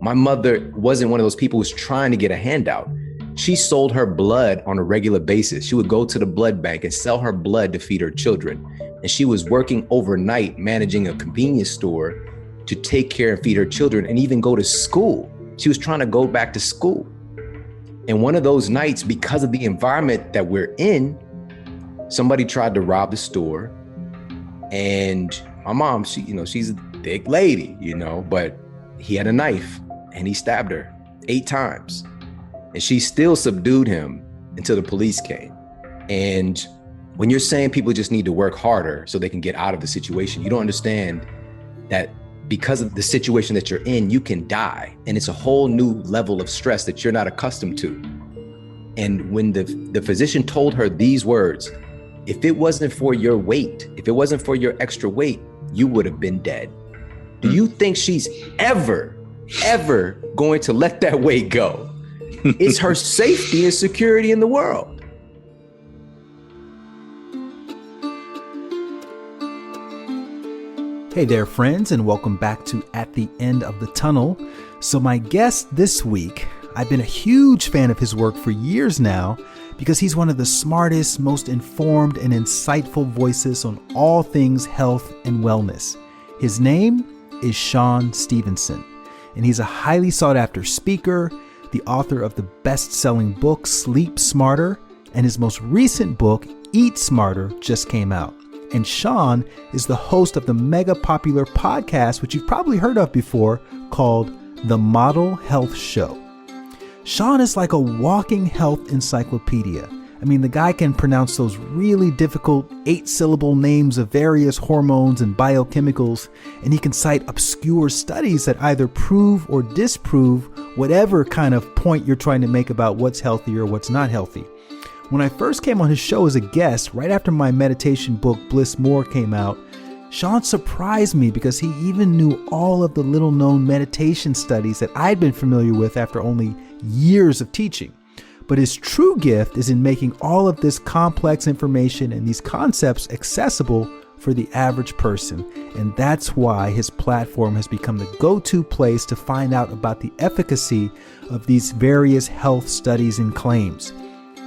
My mother wasn't one of those people who's trying to get a handout. She sold her blood on a regular basis. She would go to the blood bank and sell her blood to feed her children. And she was working overnight, managing a convenience store to take care and feed her children and even go to school. She was trying to go back to school. And one of those nights, because of the environment that we're in, somebody tried to rob the store. And my mom, she's a thick lady, but he had a knife and he stabbed her 8 times. And she still subdued him until the police came. And when you're saying people just need to work harder so they can get out of the situation, you don't understand that because of the situation that you're in, you can die. And it's a whole new level of stress that you're not accustomed to. And when the physician told her these words, if it wasn't for your weight, if it wasn't for your extra weight, you would have been dead. Do you think she's ever going to let that weight go? It's her safety and security in the world. Hey there, friends, and welcome back to At the End of the Tunnel. So my guest this week, I've been a huge fan of his work for years now because he's one of the smartest, most informed, and insightful voices on all things health and wellness. His name is Shawn Stevenson, and he's a highly sought-after speaker, the author of the best-selling book Sleep Smarter, and his most recent book, Eat Smarter, just came out. And Shawn is the host of the mega popular podcast, which you've probably heard of before, called The Model Health Show. Shawn is like a walking health encyclopedia. I mean, the guy can pronounce those really difficult 8-syllable names of various hormones and biochemicals, and he can cite obscure studies that either prove or disprove whatever kind of point you're trying to make about what's healthy or what's not healthy. When I first came on his show as a guest, right after my meditation book Bliss More came out, Shawn surprised me because he even knew all of the little-known meditation studies that I'd been familiar with after only years of teaching. But his true gift is in making all of this complex information and these concepts accessible for the average person. And that's why his platform has become the go-to place to find out about the efficacy of these various health studies and claims.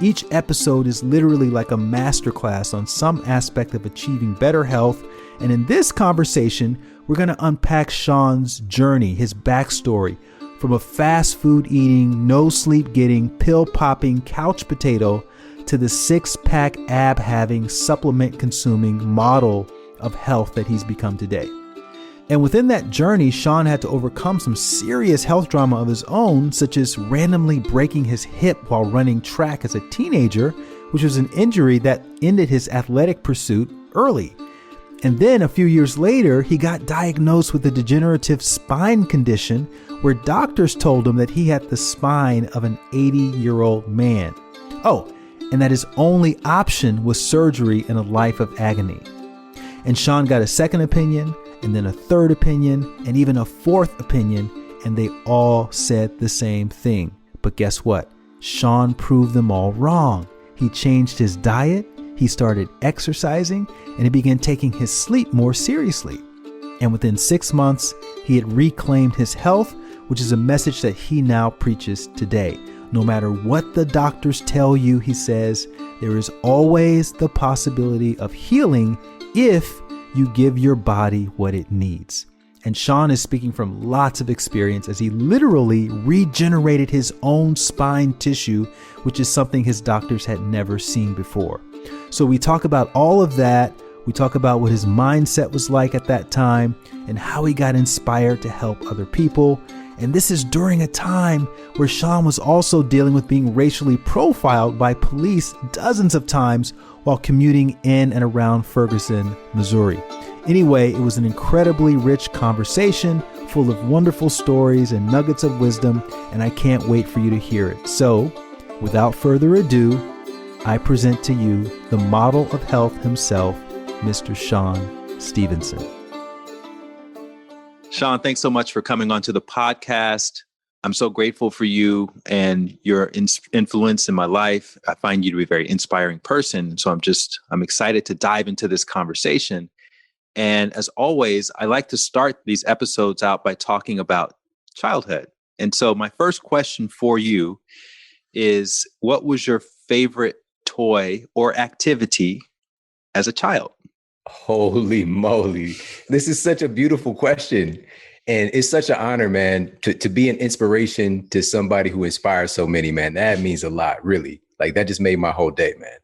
Each episode is literally like a masterclass on some aspect of achieving better health. And in this conversation, we're going to unpack Shawn's journey, his backstory, from a fast food eating, no sleep getting, pill popping couch potato to the 6-pack ab having, supplement consuming model of health that he's become today. And within that journey, Shawn had to overcome some serious health drama of his own, such as randomly breaking his hip while running track as a teenager, which was an injury that ended his athletic pursuit early. And then a few years later, he got diagnosed with a degenerative spine condition where doctors told him that he had the spine of an 80-year-old man. Oh, and that his only option was surgery in a life of agony. And Shawn got a second opinion, and then a third opinion, and even a fourth opinion, and they all said the same thing. But guess what? Shawn proved them all wrong. He changed his diet, he started exercising, and he began taking his sleep more seriously. And within 6 months, he had reclaimed his health, which is a message that he now preaches today. No matter what the doctors tell you, he says, there is always the possibility of healing if you give your body what it needs. And Shawn is speaking from lots of experience as he literally regenerated his own spine tissue, which is something his doctors had never seen before. So we talk about all of that. We talk about what his mindset was like at that time and how he got inspired to help other people. And this is during a time where Shawn was also dealing with being racially profiled by police dozens of times while commuting in and around Ferguson, Missouri. Anyway, it was an incredibly rich conversation full of wonderful stories and nuggets of wisdom, and I can't wait for you to hear it. So, without further ado, I present to you the model of health himself, Mr. Shawn Stevenson. Shawn, thanks so much for coming onto the podcast. I'm so grateful for you and your influence in my life. I find you to be a very inspiring person. So I'm excited to dive into this conversation. And as always, I like to start these episodes out by talking about childhood. And so my first question for you is, what was your favorite toy or activity as a child? Holy moly. This is such a beautiful question. And it's such an honor, man, to be an inspiration to somebody who inspires so many, man. That means a lot, really. Like that just made my whole day, man.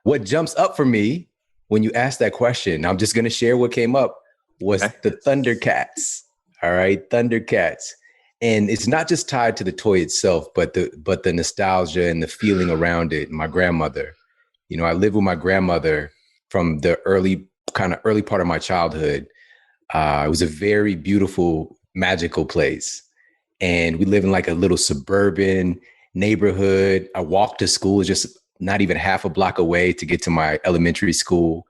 What jumps up for me when you ask that question, I'm just going to share what came up, was the Thundercats. All right, Thundercats. And it's not just tied to the toy itself, but the nostalgia and the feeling around it. My grandmother, I lived with my grandmother from the early part of my childhood. It was a very beautiful, magical place. And we live in like a little suburban neighborhood. I walked to school just not even half a block away to get to my elementary school.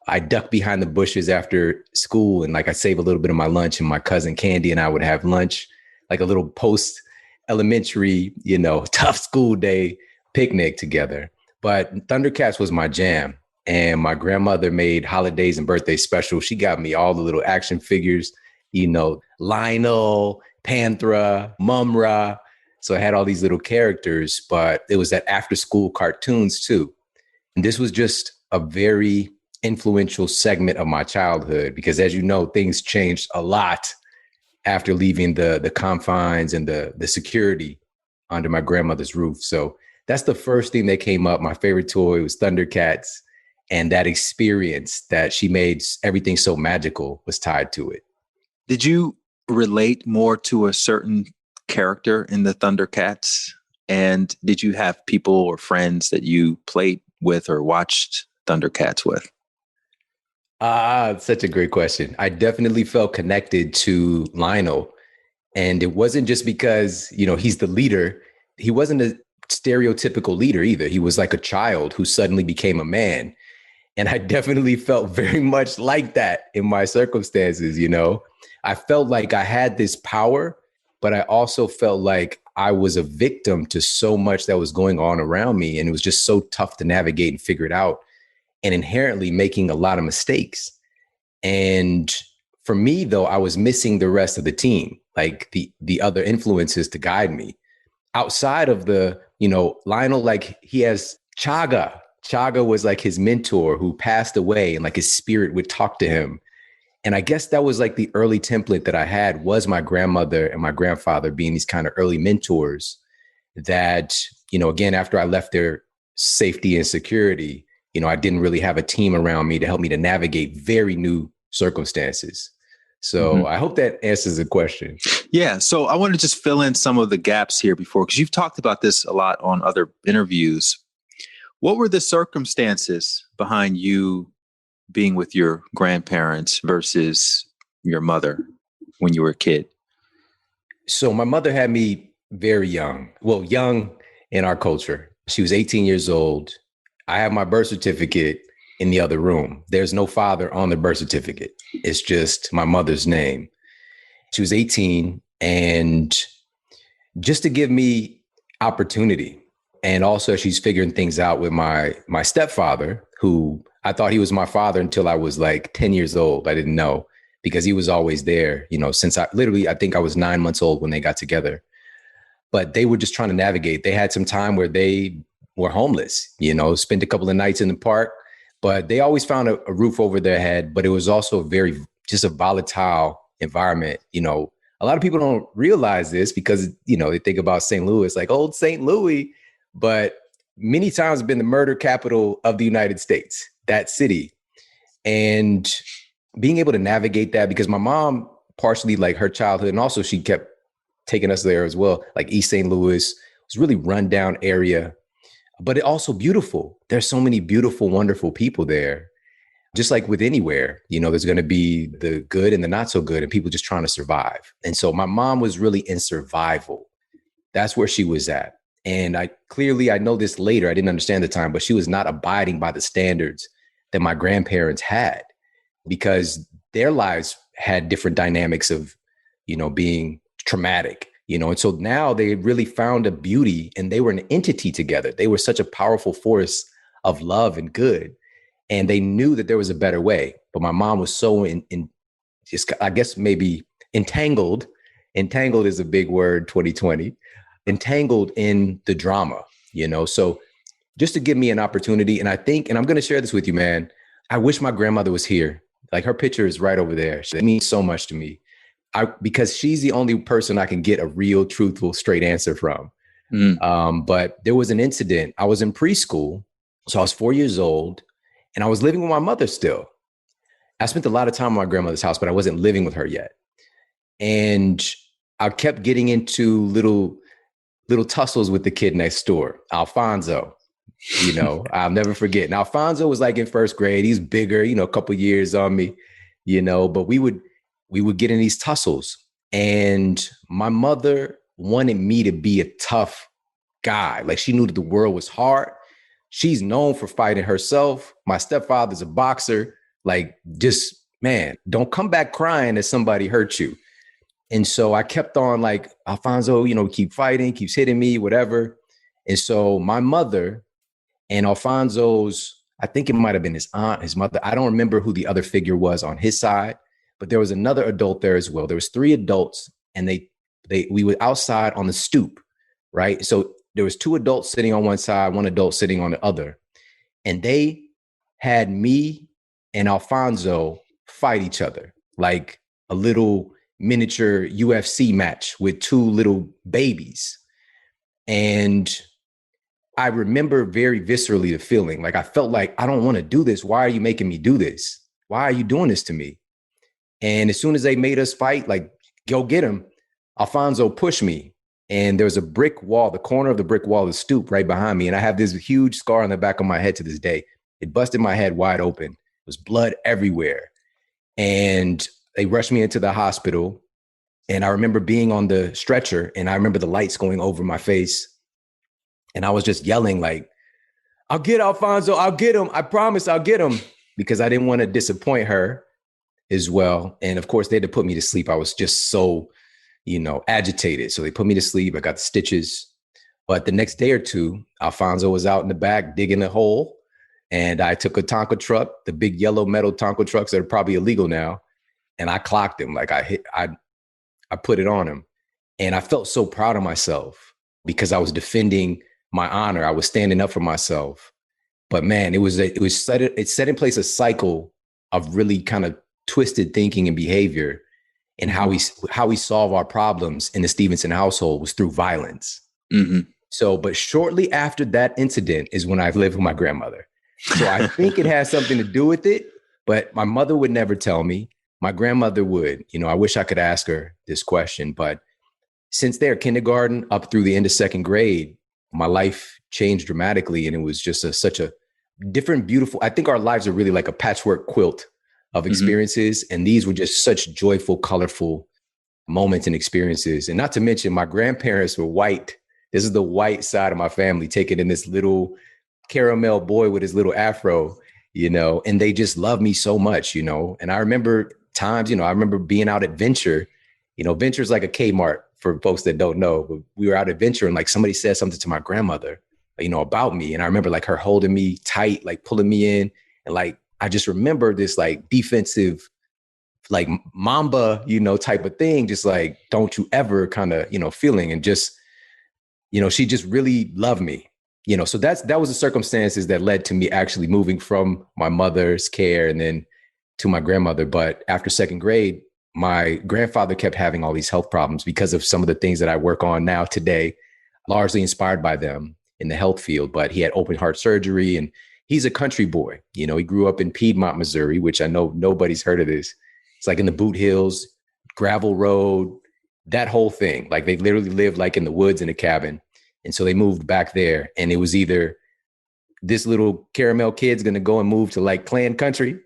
I ducked behind the bushes after school and like I save a little bit of my lunch, and my cousin Candy and I would have lunch, like a little post elementary, tough school day picnic together. But Thundercats was my jam. And my grandmother made holidays and birthday specials. She got me all the little action figures, Lionel, Panthera, Mumra. So I had all these little characters, but it was that after school cartoons too. And this was just a very influential segment of my childhood because, as you know, things changed a lot after leaving the confines and the security under my grandmother's roof. So that's the first thing that came up. My favorite toy was Thundercats. And that experience that she made everything so magical was tied to it. Did you relate more to a certain character in the Thundercats? And did you have people or friends that you played with or watched Thundercats with? Such a great question. I definitely felt connected to Lionel. And it wasn't just because, he's the leader. He wasn't a stereotypical leader either. He was like a child who suddenly became a man. And I definitely felt very much like that in my circumstances, I felt like I had this power, but I also felt like I was a victim to so much that was going on around me. And it was just so tough to navigate and figure it out, and inherently making a lot of mistakes. And for me, though, I was missing the rest of the team, like the other influences to guide me. Outside of Lionel, like he has Chaga. Chaga was like his mentor who passed away, and like his spirit would talk to him. And I guess that was like the early template that I had, was my grandmother and my grandfather being these kind of early mentors that, again, after I left their safety and security, I didn't really have a team around me to help me to navigate very new circumstances. So I hope that answers the question. Yeah. So I want to just fill in some of the gaps here because you've talked about this a lot on other interviews. What were the circumstances behind you being with your grandparents versus your mother when you were a kid? So my mother had me very young. Well, young in our culture. She was 18 years old. I have my birth certificate in the other room. There's no father on the birth certificate. It's just my mother's name. She was 18, and just to give me opportunity. And also she's figuring things out with my stepfather, who I thought he was my father until I was like 10 years old. I didn't know, because he was always there, since I think I was 9 months old when they got together. But they were just trying to navigate. They had some time where they were homeless, spent a couple of nights in the park, but they always found a roof over their head. But it was also just a volatile environment. A lot of people don't realize this because, they think about St. Louis, like old St. Louis, but many times been the murder capital of the United States, that city. And being able to navigate that, because my mom, partially like her childhood, and also she kept taking us there as well, like East St. Louis was really run down area, but it also beautiful. There's so many beautiful, wonderful people there. Just like with anywhere, there's going to be the good and the not so good, and people just trying to survive. And so my mom was really in survival. That's where she was at. And I know this later, I didn't understand the time, but she was not abiding by the standards that my grandparents had, because their lives had different dynamics of, being traumatic, and so now they really found a beauty, and they were an entity together. They were such a powerful force of love and good. And they knew that there was a better way. But my mom was so just, I guess, maybe entangled entangled is a big word, 2020, entangled in the drama, so just to give me an opportunity. And I think, and I'm going to share this with you, man, I wish my grandmother was here. Like her picture is right over there. It means so much to me. Because she's the only person I can get a real, truthful, straight answer from. But there was an incident. I was in preschool. So I was 4 years old and I was living with my mother still. I spent a lot of time at my grandmother's house, but I wasn't living with her yet. And I kept getting into little tussles with the kid next door, Alfonso. I'll never forget. And Alfonso was like in first grade. He's bigger, a couple years on me, but we would get in these tussles. And my mother wanted me to be a tough guy. Like she knew that the world was hard. She's known for fighting herself. My stepfather's a boxer. Like, just, man, don't come back crying that somebody hurt you. And so I kept on like, Alfonso, keep fighting, keeps hitting me, whatever. And so my mother and Alfonso's, I think it might have been his aunt, his mother. I don't remember who the other figure was on his side, but there was another adult there as well. There was 3 adults and we were outside on the stoop, right? So there was 2 adults sitting on one side, 1 adult sitting on the other. And they had me and Alfonso fight each other like a little miniature UFC match with 2 little babies. And I remember very viscerally the feeling. Like I felt like, I don't want to do this. Why are you making me do this? Why are you doing this to me? And as soon as they made us fight, like, go get him, Alfonso pushed me. And there was a brick wall, the corner of the brick wall, the stoop right behind me. And I have this huge scar on the back of my head to this day. It busted my head wide open. There was blood everywhere. And they rushed me into the hospital. And I remember being on the stretcher and I remember the lights going over my face. And I was just yelling like, I'll get Alfonso, I'll get him. I promise I'll get him, because I didn't want to disappoint her as well. And of course they had to put me to sleep. I was just so, agitated. So they put me to sleep. I got the stitches. But the next day or two, Alfonso was out in the back digging a hole. And I took a Tonka truck, the big yellow metal Tonka trucks that are probably illegal now. And I clocked him. Like I put it on him. And I felt so proud of myself because I was defending my honor. I was standing up for myself. But man, it set in place a cycle of really kind of twisted thinking and behavior, and how we solve our problems in the Stevenson household was through violence. Mm-hmm. So, but shortly after that incident is when I lived with my grandmother. So I think it has something to do with it, but my mother would never tell me. My grandmother would. I wish I could ask her this question, but since there, kindergarten up through the end of 2nd grade, my life changed dramatically. And it was just such a different, beautiful, I think our lives are really like a patchwork quilt of experiences. Mm-hmm. And these were just such joyful, colorful moments and experiences. And not to mention my grandparents were white. This is the white side of my family, taking in this little caramel boy with his little afro, and they just love me so much, And I remember times, I remember being out at Venture. Venture's like a Kmart for folks that don't know, but we were out at Venture and like somebody said something to my grandmother, about me. And I remember like her holding me tight, like pulling me in. And like, I just remember this like defensive, like Mamba, type of thing, just like, don't you ever kind of, feeling, and just, she just really loved me, so that was the circumstances that led to me actually moving from my mother's care and then to my grandmother. But after 2nd grade, my grandfather kept having all these health problems because of some of the things that I work on now today, largely inspired by them in the health field. But he had open heart surgery, and he's a country boy. He grew up in Piedmont, Missouri, which I know nobody's heard of this. It's like in the Boot Hills, gravel road, that whole thing. Like they literally lived like in the woods in a cabin. And so they moved back there, and it was either this little caramel kid's going to go and move to like Clan country,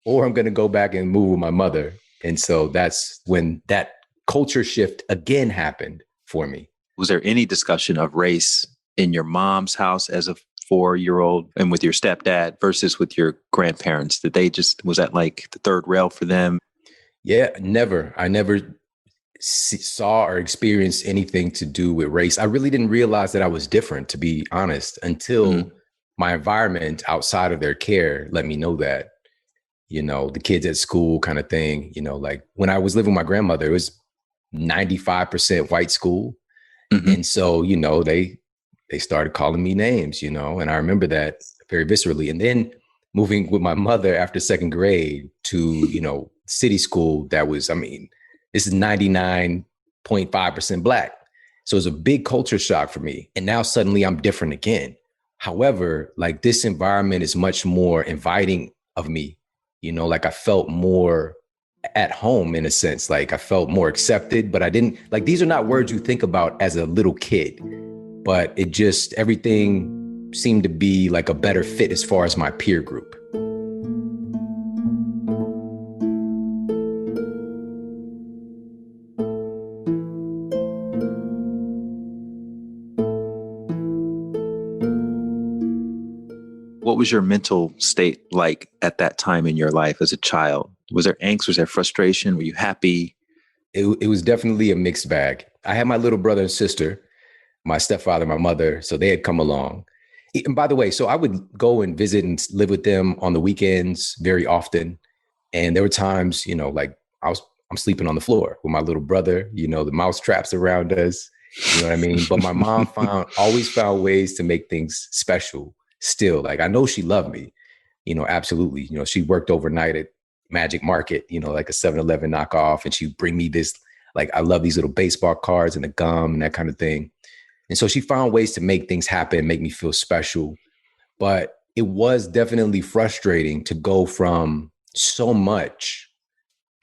or I'm going to go back and move with my mother. And so that's when that culture shift again happened for me. Was there any discussion of race in your mom's house as a 4-year-old and with your stepdad versus with your grandparents? Was that like the third rail for them? Yeah, never. I never saw or experienced anything to do with race. I really didn't realize that I was different, to be honest, until my environment outside of their care let me know that, the kids at school kind of thing, like when I was living with my grandmother, it was 95% white school. Mm-hmm. And so, they started calling me names, and I remember that very viscerally. And then moving with my mother after second grade to, city school that was, this is 99.5% Black. So it was a big culture shock for me. And now suddenly I'm different again. However, like this environment is much more inviting of me, like I felt more at home in a sense, like I felt more accepted, but I didn't like, these are not words you think about as a little kid, but everything seemed to be like a better fit as far as my peer group. What was your mental state like at that time in your life as a child? Was there angst? Was there frustration? Were you happy? It was definitely a mixed bag. I had my little brother and sister, my stepfather, my mother, so they had come along. And by the way, so I would go and visit and live with them on the weekends very often. And there were times, like I'm sleeping on the floor with my little brother, the mouse traps around us, you know what I mean? But my mom always found ways to make things special still. Like I know she loved me, absolutely. She worked overnight at Magic Market, like a 7-Eleven knockoff. And she'd bring me this, like, I love these little baseball cards and the gum and that kind of thing. And so she found ways to make things happen, make me feel special. But it was definitely frustrating to go from so much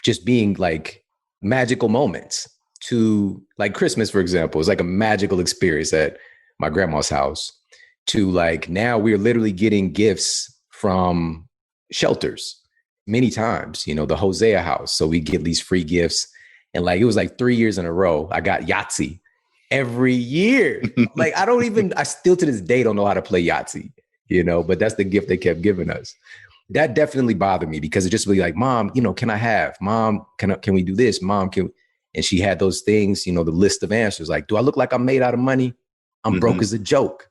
just being like magical moments to like Christmas, for example, is like a magical experience at my grandma's house to like now we're literally getting gifts from shelters many times, the Hosea house. So we get these free gifts. And like, it was like 3 years in a row, I got Yahtzee every year. Like, I still to this day don't know how to play Yahtzee, but that's the gift they kept giving us. That definitely bothered me because it just be like, Mom, can I have? Mom, can we do this? Mom, and she had those things, the list of answers. Like, do I look like I'm made out of money? I'm broke as a joke.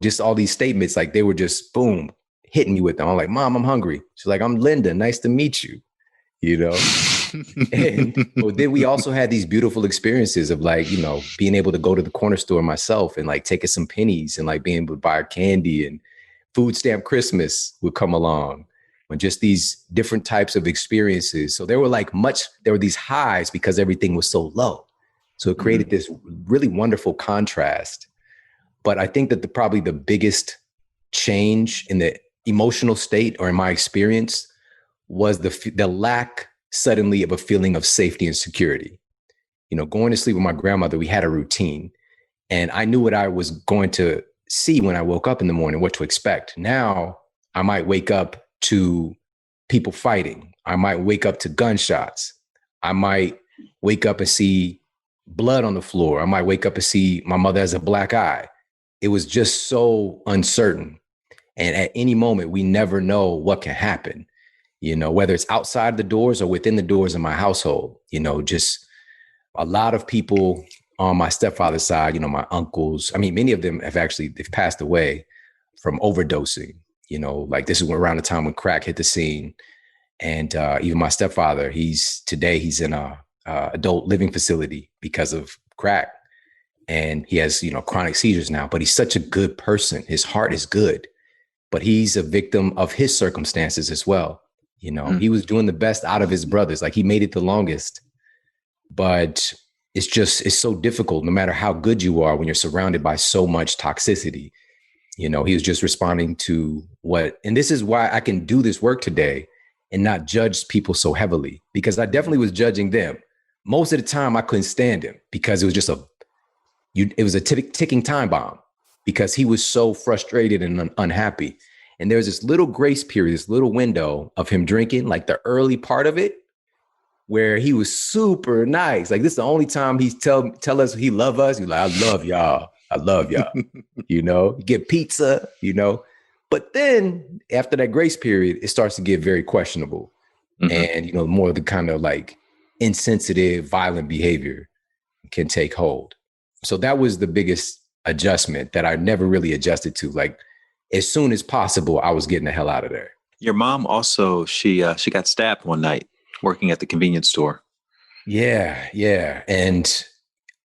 Just all these statements, like they were just boom, hitting me with them. I'm like, Mom, I'm hungry. She's like, I'm Linda. Nice to meet you. And but then we also had these beautiful experiences of like, being able to go to the corner store myself and like taking some pennies and like being able to buy candy, and food stamp Christmas would come along, and just these different types of experiences. So there were these highs because everything was so low. So it created this really wonderful contrast. But I think that probably the biggest change in the emotional state, or in my experience, was the lack suddenly of a feeling of safety and security. Going to sleep with my grandmother, we had a routine, and I knew what I was going to see when I woke up in the morning, what to expect. Now I might wake up to people fighting. I might wake up to gunshots. I might wake up and see blood on the floor. I might wake up and see my mother has a black eye. It was just so uncertain. And at any moment, we never know what can happen, whether it's outside the doors or within the doors of my household. Just a lot of people on my stepfather's side, my uncles, many of them they've passed away from overdosing, like this is around the time when crack hit the scene. And even my stepfather, he's in a adult living facility because of crack. And he has, chronic seizures now, but he's such a good person. His heart is good, but he's a victim of his circumstances as well. He was doing the best out of his brothers. Like he made it the longest, but it's so difficult no matter how good you are when you're surrounded by so much toxicity. He was just responding to and this is why I can do this work today and not judge people so heavily, because I definitely was judging them. Most of the time I couldn't stand him because it was just it was a ticking time bomb, because he was so frustrated and unhappy. And there's this little grace period, this little window of him drinking, like the early part of it, where he was super nice. Like this is the only time he's tell us he love us. He's like, I love y'all. I love y'all. You get pizza, But then after that grace period, it starts to get very questionable. And, more of the kind of like insensitive, violent behavior can take hold. So that was the biggest adjustment that I never really adjusted to. Like as soon as possible, I was getting the hell out of there. Your mom also, she got stabbed one night working at the convenience store. Yeah, yeah. And,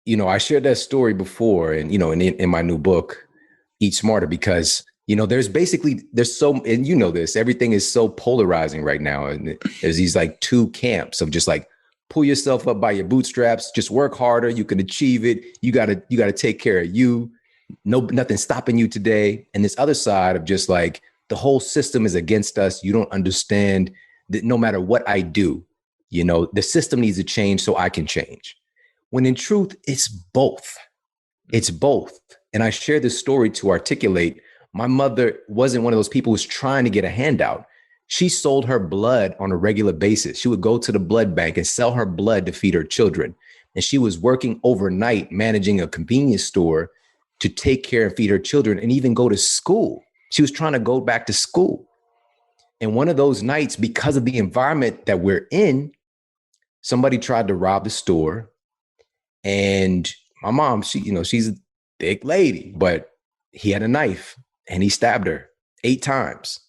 I shared that story before and, in my new book, Eat Smarter, because, there's so, and this, everything is so polarizing right now. And there's these like two camps of just like, pull yourself up by your bootstraps, just work harder. You can achieve it. You gotta take care of you. No, nothing stopping you today. And this other side of just like, the whole system is against us. You don't understand that no matter what I do, the system needs to change so I can change. When in truth, it's both. It's both. And I share this story to articulate my mother wasn't one of those people who's trying to get a handout. She sold her blood on a regular basis. She would go to the blood bank and sell her blood to feed her children. And she was working overnight, managing a convenience store to take care and feed her children and even go to school. She was trying to go back to school. And one of those nights, because of the environment that we're in, somebody tried to rob the store. And my mom, she's a thick lady, but he had a knife and he stabbed her 8 times.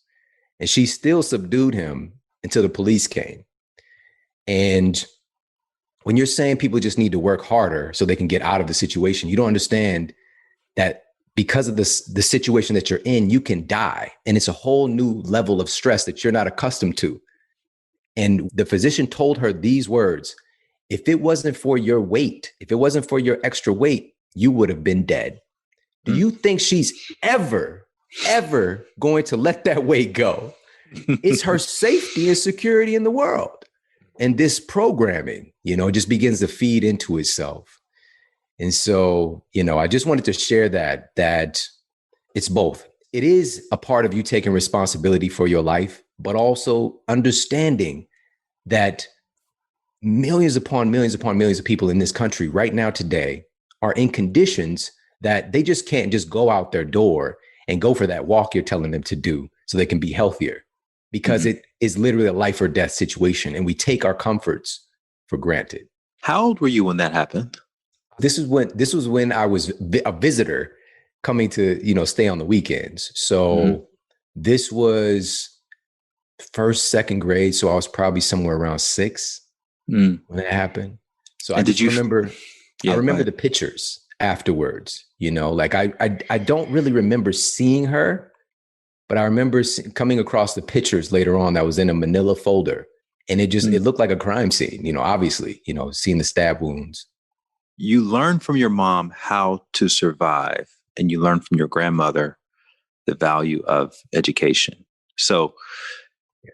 And she still subdued him until the police came. And when you're saying people just need to work harder so they can get out of the situation, you don't understand that because of the situation that you're in, you can die. And it's a whole new level of stress that you're not accustomed to. And the physician told her these words: if it wasn't for your weight, if it wasn't for your extra weight, you would have been dead. Do you think she's ever going to let that weight go? It's her safety and security in the world. And this programming, just begins to feed into itself. And so, I just wanted to share that it's both. It is a part of you taking responsibility for your life, but also understanding that millions upon millions upon millions of people in this country right now today are in conditions that they just can't just go out their door and go for that walk you're telling them to do so they can be healthier, because it is literally a life or death situation. And we take our comforts for granted. How old were you when that happened? This was when I was a visitor coming to, stay on the weekends. So this was first, second grade. So I was probably somewhere around 6 when it happened. So I remember the pictures afterwards, like I don't really remember seeing her, but I remember coming across the pictures later on that was in a manila folder, and it looked like a crime scene, obviously, seeing the stab wounds. You learned from your mom how to survive, and you learned from your grandmother the value of education. So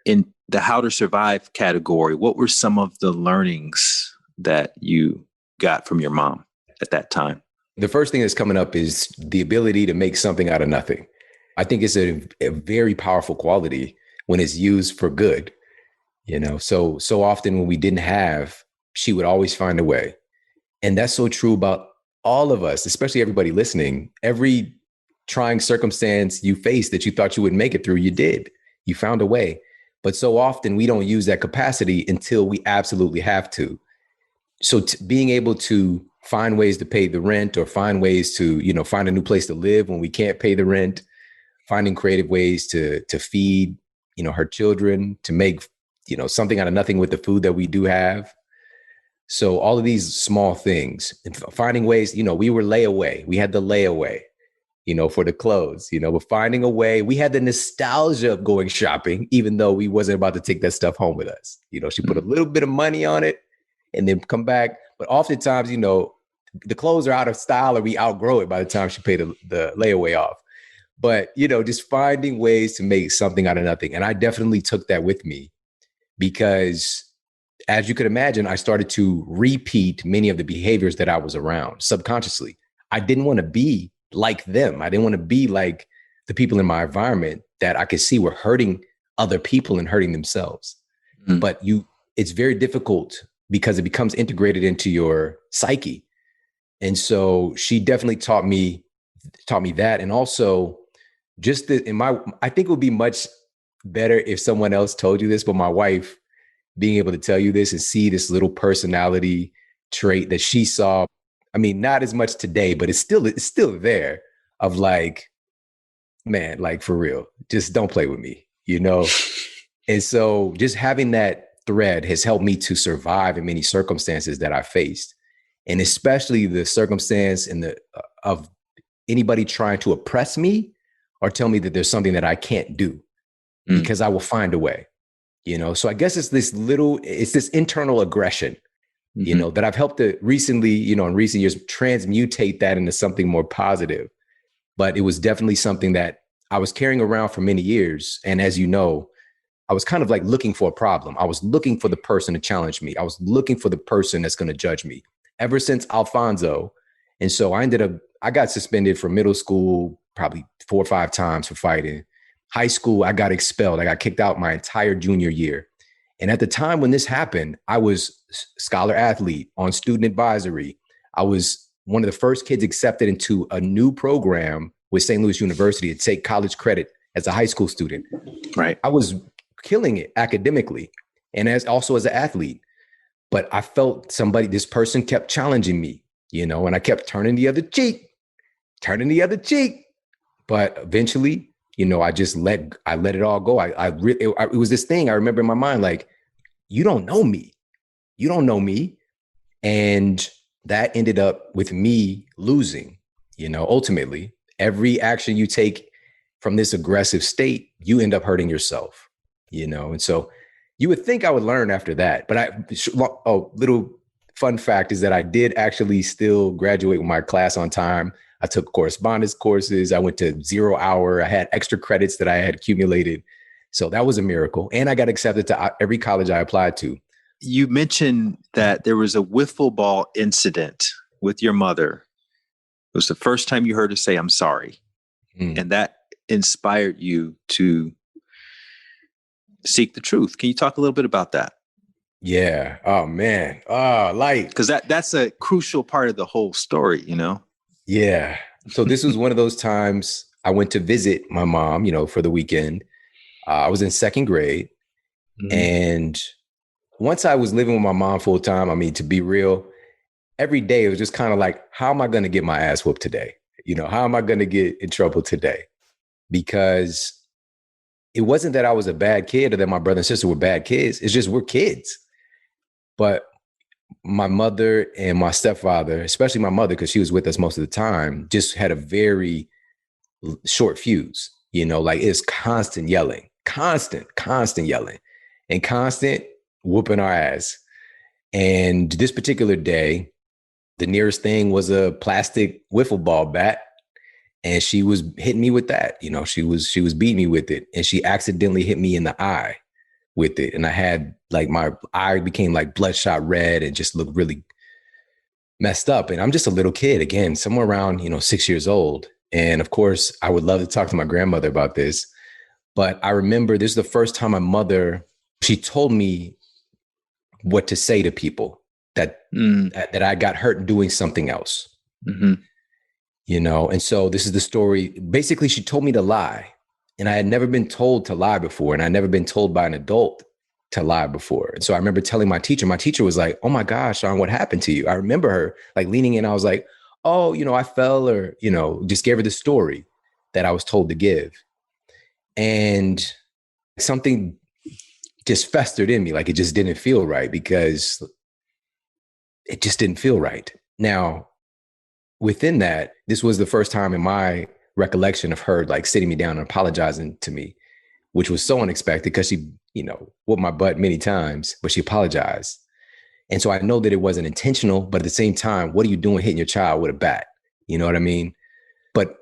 in the how to survive category, what were some of the learnings that you got from your mom at that time? The first thing that's coming up is the ability to make something out of nothing. I think it's a very powerful quality when it's used for good. So often when we didn't have, she would always find a way. And that's so true about all of us, especially everybody listening. Every trying circumstance you faced that you thought you would make it through, you did. You found a way. But so often we don't use that capacity until we absolutely have to. So being able to find ways to pay the rent, or find ways to, find a new place to live when we can't pay the rent, finding creative ways to feed, her children, to make, something out of nothing with the food that we do have. So all of these small things, and finding ways, we were layaway. We had the layaway, for the clothes, but finding a way. We had the nostalgia of going shopping, even though we wasn't about to take that stuff home with us. She put a little bit of money on it and then come back. But oftentimes, the clothes are out of style or we outgrow it by the time she paid the layaway off. But, just finding ways to make something out of nothing. And I definitely took that with me, because as you could imagine, I started to repeat many of the behaviors that I was around subconsciously. I didn't want to be like them. I didn't want to be like the people in my environment that I could see were hurting other people and hurting themselves. But it's very difficult because it becomes integrated into your psyche. And so she definitely taught me that. And also just I think it would be much better if someone else told you this, but my wife being able to tell you this and see this little personality trait that she saw. I mean, not as much today, but it's still there, of like, man, like for real, just don't play with me, And so just having that thread has helped me to survive in many circumstances that I faced. And especially the circumstance of anybody trying to oppress me or tell me that there's something that I can't do, because I will find a way, So I guess it's this internal aggression, that I've helped to recently, in recent years, transmutate that into something more positive. But it was definitely something that I was carrying around for many years. And as you know, I was kind of like looking for a problem. I was looking for the person to challenge me. I was looking for the person that's going to judge me ever since Alfonso. And so I got suspended from middle school probably 4 or 5 times for fighting. High school, I got expelled. I got kicked out my entire junior year. And at the time when this happened, I was scholar athlete on student advisory. I was one of the first kids accepted into a new program with St. Louis University to take college credit as a high school student. Right. I was killing it academically and also as an athlete. But I felt this person kept challenging me, and I kept turning the other cheek. But eventually, I just let it all go. It was this thing I remember in my mind, like, you don't know me. And that ended up with me losing, ultimately. Every action you take from this aggressive state, you end up hurting yourself, and so you would think I would learn after that. But little fun fact is that I did actually still graduate with my class on time. I took correspondence courses. I went to 0 hour. I had extra credits that I had accumulated. So that was a miracle. And I got accepted to every college I applied to. You mentioned that there was a wiffle ball incident with your mother. It was the first time you heard her say, "I'm sorry." And that inspired you to seek the truth. Can you talk a little bit about that? Yeah. Oh, man. Because that's a crucial part of the whole story, Yeah. So this was one of those times I went to visit my mom, for the weekend. I was in 2nd grade. And once I was living with my mom full time, I mean, to be real, every day it was just kind of like, how am I going to get my ass whooped today? How am I going to get in trouble today? Because it wasn't that I was a bad kid or that my brother and sister were bad kids. It's just we're kids. But my mother and my stepfather, especially my mother, because she was with us most of the time, just had a very short fuse. Like it's constant yelling, constant yelling, and constant whooping our ass. And this particular day, the nearest thing was a plastic wiffle ball bat. And she was hitting me with that. She was beating me with it. And she accidentally hit me in the eye with it. And I had like my eye became like bloodshot red and just looked really messed up. And I'm just a little kid, again, somewhere around, 6 years old. And of course, I would love to talk to my grandmother about this. But I remember this is the first time my mother, she told me what to say to people that I got hurt doing something else. And so this is the story. Basically, she told me to lie. And I had never been told to lie before. And I'd never been told by an adult to lie before. And so I remember telling my teacher was like, "Oh my gosh, Shawn, what happened to you?" I remember her like leaning in. I was like, "Oh, I fell," or, just gave her the story that I was told to give. And something just festered in me. Like it just didn't feel right because it just didn't feel right. Now, within that, this was the first time in my recollection of her like sitting me down and apologizing to me, which was so unexpected because she, whooped my butt many times, but she apologized. And so I know that it wasn't intentional, but at the same time, what are you doing hitting your child with a bat? You know what I mean? But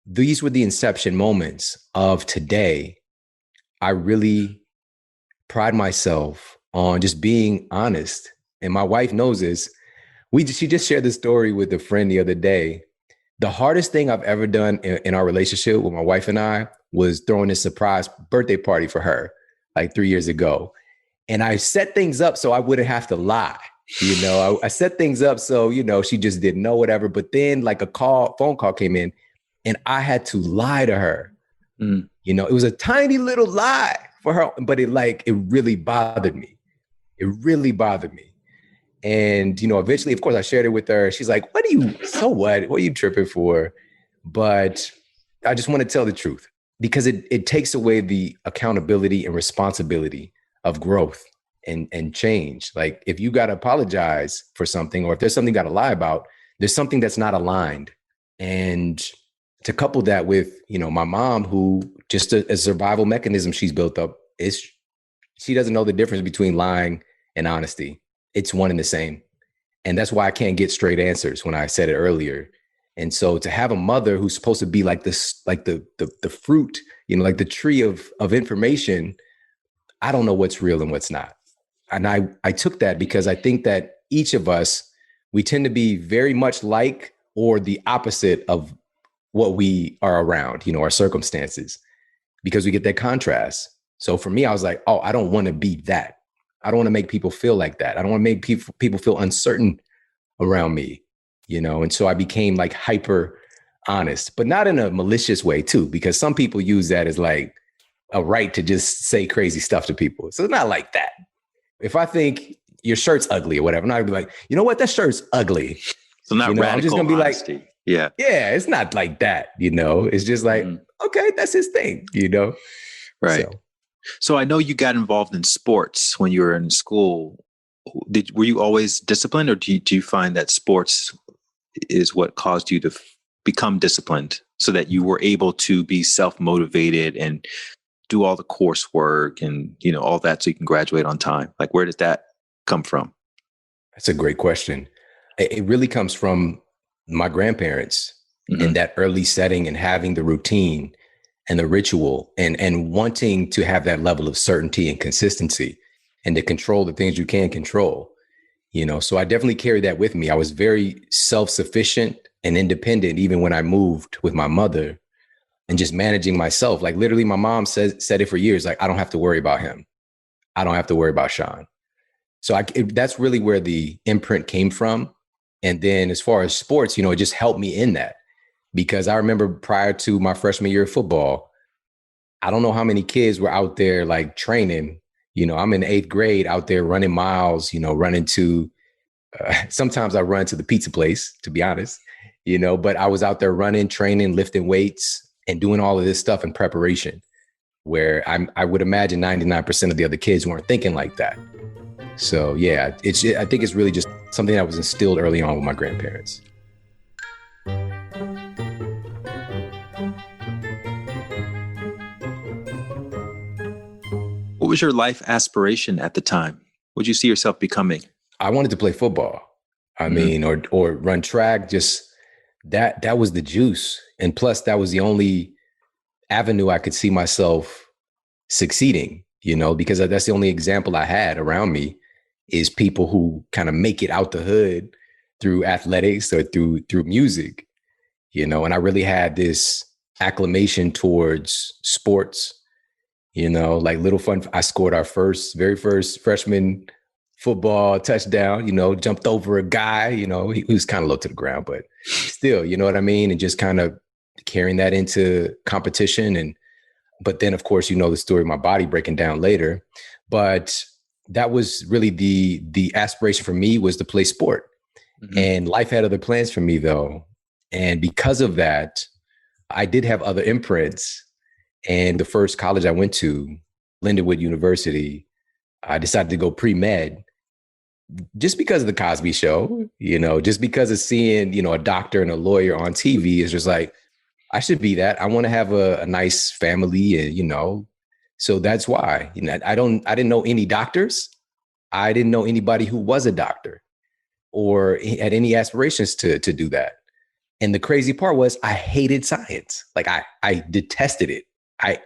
these were the inception moments of today. I really pride myself on just being honest. And my wife knows this. She just shared this story with a friend the other day. The hardest thing I've ever done in our relationship with my wife and I was throwing a surprise birthday party for her like 3 years ago. And I set things up so I wouldn't have to lie. I set things up so, she just didn't know whatever. But then like phone call came in and I had to lie to her. It was a tiny little lie for her, but it really bothered me. It really bothered me. And, eventually, of course, I shared it with her. She's like, what are you tripping for? But I just want to tell the truth because it takes away the accountability and responsibility of growth. and change. Like if you got to apologize for something, or if there's something you got to lie about, there's something that's not aligned. And to couple that with, my mom, who just a survival mechanism she's built up is she doesn't know the difference between lying and honesty. It's one and the same. And that's why I can't get straight answers when I said it earlier. And so to have a mother who's supposed to be like this, like the fruit, like the tree of information, I don't know what's real and what's not. And I took that because I think that each of us, we tend to be very much like or the opposite of what we are around, our circumstances, because we get that contrast. So for me, I was like, oh, I don't want to be that. I don't want to make people feel like that. I don't want to make people feel uncertain around me, and so I became like hyper honest, but not in a malicious way too, because some people use that as like a right to just say crazy stuff to people. So it's not like that. If I think your shirt's ugly or whatever, I'm not gonna be like, you know what, that shirt's ugly. So not radical I'm just gonna be honesty. Like, yeah, it's not like that, It's just like, okay, that's his thing, Right. So I know you got involved in sports when you were in school. Were you always disciplined, or do you find that sports is what caused you to become disciplined so that you were able to be self-motivated and do all the coursework and, all that so you can graduate on time? Like, where did that come from? That's a great question. It really comes from my grandparents in that early setting and having the routine and the ritual and wanting to have that level of certainty and consistency and to control the things you can control, so I definitely carried that with me. I was very self-sufficient and independent, even when I moved with my mother and just managing myself. Like literally my mom said it for years, like, I don't have to worry about him. I don't have to worry about Shawn. So that's really where the imprint came from. And then as far as sports, it just helped me in that. Because I remember prior to my freshman year of football, I don't know how many kids were out there like training. I'm in 8th grade out there running miles, running to, sometimes I run to the pizza place, to be honest, but I was out there running, training, lifting weights and doing all of this stuff in preparation, where I would imagine 99% of the other kids weren't thinking like that. So yeah, I think it's really just something that was instilled early on with my grandparents. What was your life aspiration at the time? What did you see yourself becoming? I wanted to play football. I mean, or run track. Just that was the juice. And plus, that was the only avenue I could see myself succeeding, because that's the only example I had around me is people who kind of make it out the hood through athletics or through music, and I really had this acclamation towards sports. Like Little Fun, I scored our very first freshman football touchdown, jumped over a guy, he was kind of low to the ground, but still, you know what I mean? And just kind of carrying that into competition. But then of course, the story of my body breaking down later, but that was really the aspiration for me, was to play sport. And life had other plans for me though. And because of that, I did have other imprints. And the first college I went to, Lindenwood University, I decided to go pre-med just because of the Cosby Show, just because of seeing, a doctor and a lawyer on TV is just like, I should be that. I want to have a nice family and, so that's why, I didn't know any doctors. I didn't know anybody who was a doctor or had any aspirations to do that. And the crazy part was I hated science. Like I detested it.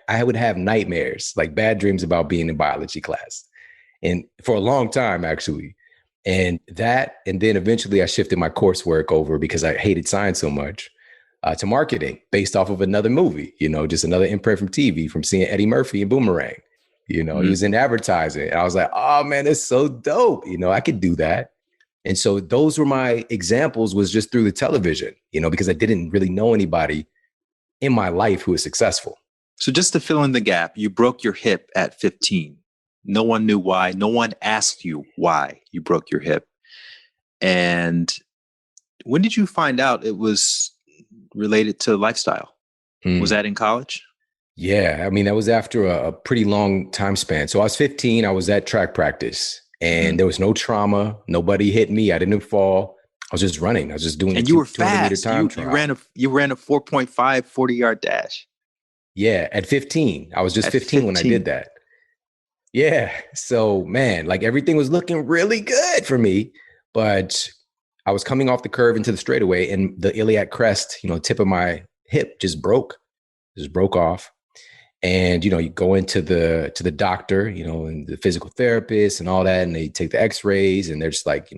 I would have nightmares, like bad dreams about being in biology class. And for a long time, actually. And then eventually I shifted my coursework over because I hated science so much to marketing based off of another movie, just another imprint from TV, from seeing Eddie Murphy in Boomerang. He was in advertising. And I was like, oh man, that's so dope. I could do that. And so those were my examples, was just through the television, because I didn't really know anybody in my life who was successful. So just to fill in the gap, you broke your hip at 15. No one knew why. No one asked you why you broke your hip. And when did you find out it was related to lifestyle? Was that in college? Yeah, I mean, that was after a pretty long time span. So I was 15, I was at track practice Mhm. and there was no trauma. Nobody hit me. I didn't fall. I was just running. I was just doing a And you were 200-meter fast. time You trial. ran a 4.5 40-yard dash Yeah, at 15. I was just at 15 when I did 15. that. Yeah. So, man, like everything was looking really good for me, but I was coming off the curve into the straightaway and the iliac crest, tip of my hip just broke off. And you go into the doctor, and the physical therapist and all that, and they take the x-rays and they're just like,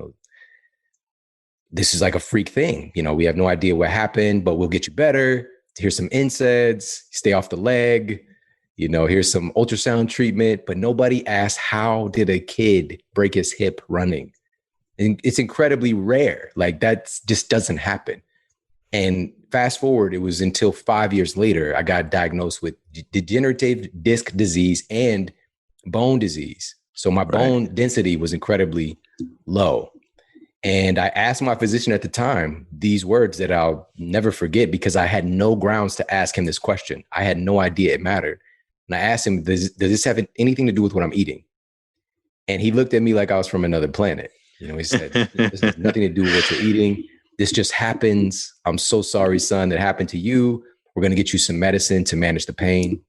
this is like a freak thing. We have no idea what happened, but we'll get you better. Here's some NSAIDs, stay off the leg, here's some ultrasound treatment. But nobody asked, how did a kid break his hip running? And it's incredibly rare. Like that just doesn't happen. And fast forward, it was until 5 years later, I got diagnosed with degenerative disc disease and bone disease. So my Right. bone density was incredibly low. And I asked my physician at the time these words that I'll never forget because I had no grounds to ask him this question. I had no idea it mattered. And I asked him, does this have anything to do with what I'm eating? And he looked at me like I was from another planet. He said, this has nothing to do with what you're eating. This just happens. I'm so sorry, son, that happened to you. We're going to get you some medicine to manage the pain,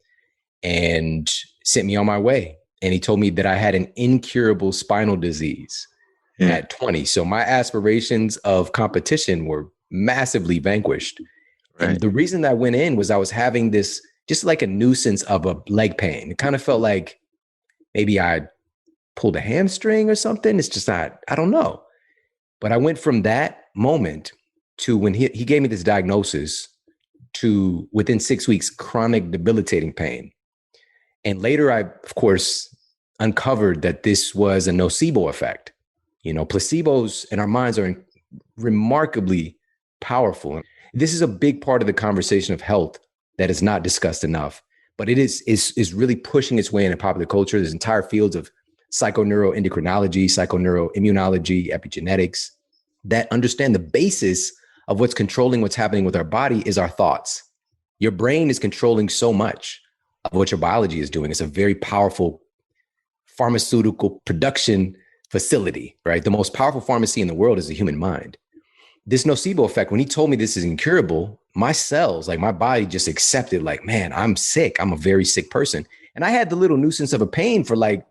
and sent me on my way. And he told me that I had an incurable spinal disease at 20. So my aspirations of competition were massively vanquished. Right. And the reason that I went in was I was having this just like a nuisance of a leg pain. It kind of felt like maybe I pulled a hamstring or something. It's just not, I don't know. But I went from that moment to when he gave me this diagnosis to within 6 weeks, chronic debilitating pain. And later I, of course, uncovered that this was a nocebo effect. Placebos in our minds are remarkably powerful. This is a big part of the conversation of health that is not discussed enough, but it is really pushing its way into popular culture. There's entire fields of psychoneuroendocrinology, psychoneuroimmunology, epigenetics that understand the basis of what's controlling what's happening with our body is our thoughts. Your brain is controlling so much of what your biology is doing. It's a very powerful pharmaceutical production facility, right? The most powerful pharmacy in the world is the human mind. This nocebo effect, when he told me this is incurable, my cells, like my body just accepted like, man, I'm sick. I'm a very sick person. And I had the little nuisance of a pain for like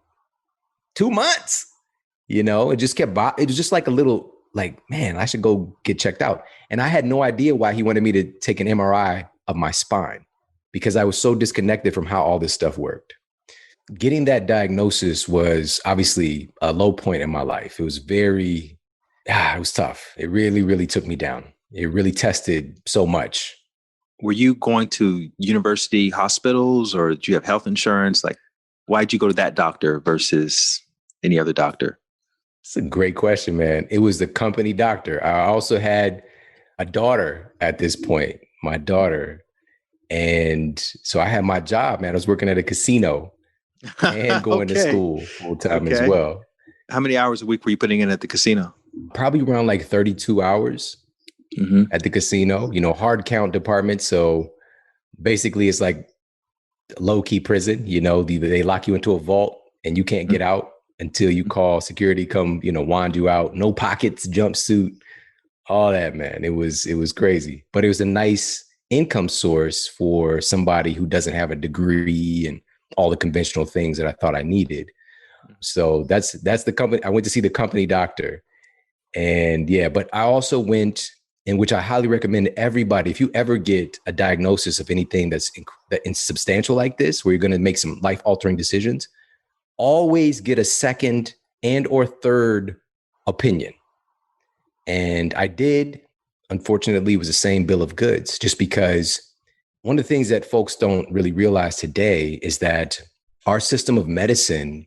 2 months, it just kept, it was just like a little like, man, I should go get checked out. And I had no idea why he wanted me to take an MRI of my spine because I was so disconnected from how all this stuff worked. Getting that diagnosis was obviously a low point in my life. It was it was tough. It really, really took me down. It really tested so much. Were you going to university hospitals or did you have health insurance? Like, why'd you go to that doctor versus any other doctor? It's a great question, man. It was the company doctor. I also had a daughter at this point, my daughter. And so I had my job, man. I was working at a casino and going to school full time as well. How many hours a week were you putting in at the casino? Probably around like 32 hours at the casino, hard count department. So basically it's like low key prison, they lock you into a vault and you can't get out until you call security, come, wand you out, no pockets, jumpsuit, all that, man. It was crazy, but it was a nice income source for somebody who doesn't have a degree and all the conventional things that I thought I needed. So that's the company. I went to see the company doctor, and yeah, but I also went, in which I highly recommend everybody, if you ever get a diagnosis of anything that's substantial like this, where you're going to make some life altering decisions, always get a second and or third opinion. And I did. Unfortunately, it was the same bill of goods, just because one of the things that folks don't really realize today is that our system of medicine,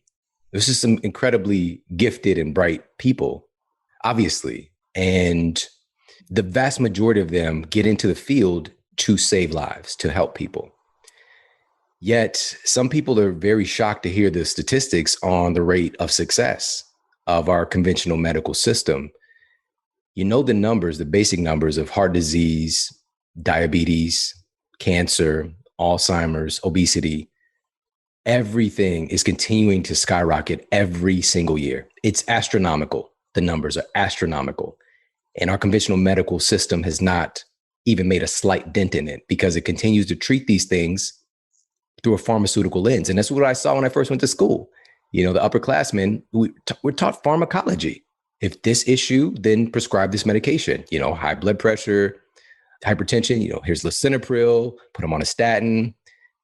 this is some incredibly gifted and bright people, obviously. And the vast majority of them get into the field to save lives, to help people. Yet some people are very shocked to hear the statistics on the rate of success of our conventional medical system. The numbers, the basic numbers of heart disease, diabetes, cancer, Alzheimer's, obesity, everything is continuing to skyrocket every single year. It's astronomical. The numbers are astronomical. And our conventional medical system has not even made a slight dent in it because it continues to treat these things through a pharmaceutical lens. And that's what I saw when I first went to school. You know, the upperclassmen, we're taught pharmacology. If this issue, then prescribe this medication. You know, high blood pressure, hypertension, you know, here's lisinopril, put them on a statin.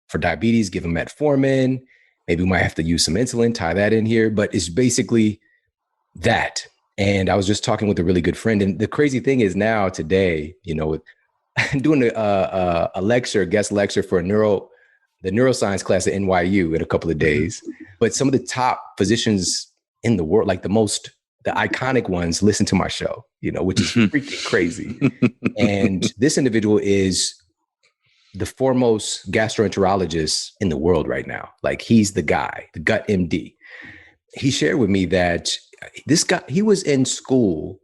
For diabetes, give them metformin. Maybe we might have to use some insulin, tie that in here. But it's basically that. And I was just talking with a really good friend. And the crazy thing is now today, you know, doing a guest lecture for the neuroscience class at NYU in a couple of days. But some of the top physicians in the world, like the iconic ones, listen to my show, you know, which is freaking crazy. And this individual is the foremost gastroenterologist in the world right now. Like, he's the guy, the gut MD. He shared with me that this guy, he was in school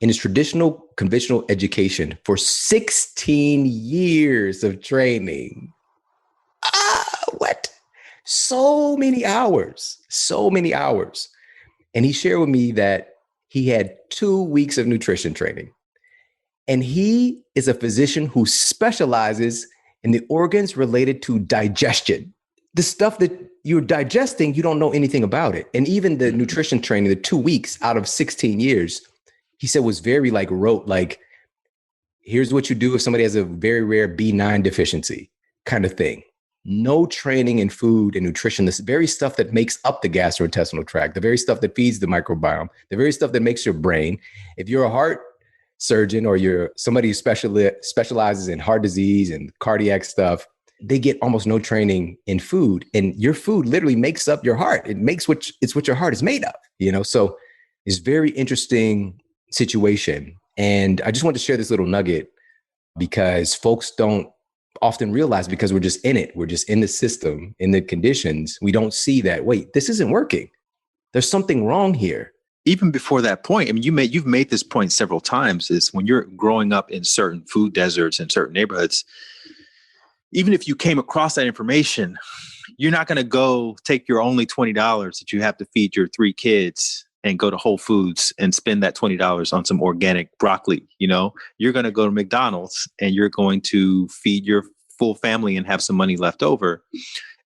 in his traditional conventional education for 16 years of training. What? So many hours. And he shared with me that he had 2 weeks of nutrition training. And he is a physician who specializes in the organs related to digestion. The stuff that you're digesting, you don't know anything about it. And even the nutrition training, the 2 weeks out of 16 years, he said was very rote, like, here's what you do if somebody has a very rare B9 deficiency kind of thing. No training in food and nutrition, this very stuff that makes up the gastrointestinal tract, the very stuff that feeds the microbiome, the very stuff that makes your brain. If you're a heart surgeon or you're somebody who specializes in heart disease and cardiac stuff, they get almost no training in food. And your food literally makes up your heart. It's what your heart is made of, you know? So it's a very interesting situation. And I just wanted to share this little nugget because folks don't often realize, because we're just in it. We're just in the system, in the conditions. We don't see that, wait, this isn't working. There's something wrong here. Even before that point, I mean, you've made this point several times, is when you're growing up in certain food deserts in certain neighborhoods, even if you came across that information, you're not going to go take your only $20 that you have to feed your 3 kids and go to Whole Foods and spend that $20 on some organic broccoli. You know, you're going to go to McDonald's and you're going to feed your full family and have some money left over.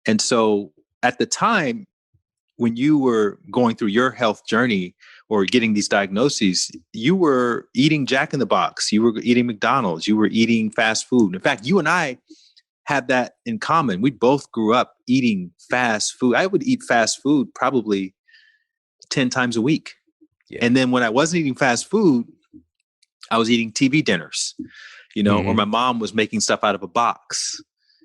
And so at the time, when you were going through your health journey or getting these diagnoses, you were eating Jack in the Box, you were eating McDonald's, you were eating fast food. In fact, you and I have that in common. We both grew up eating fast food. I would eat fast food probably 10 times a week. Yeah. And then when I wasn't eating fast food, I was eating TV dinners, you know, or my mom was making stuff out of a box.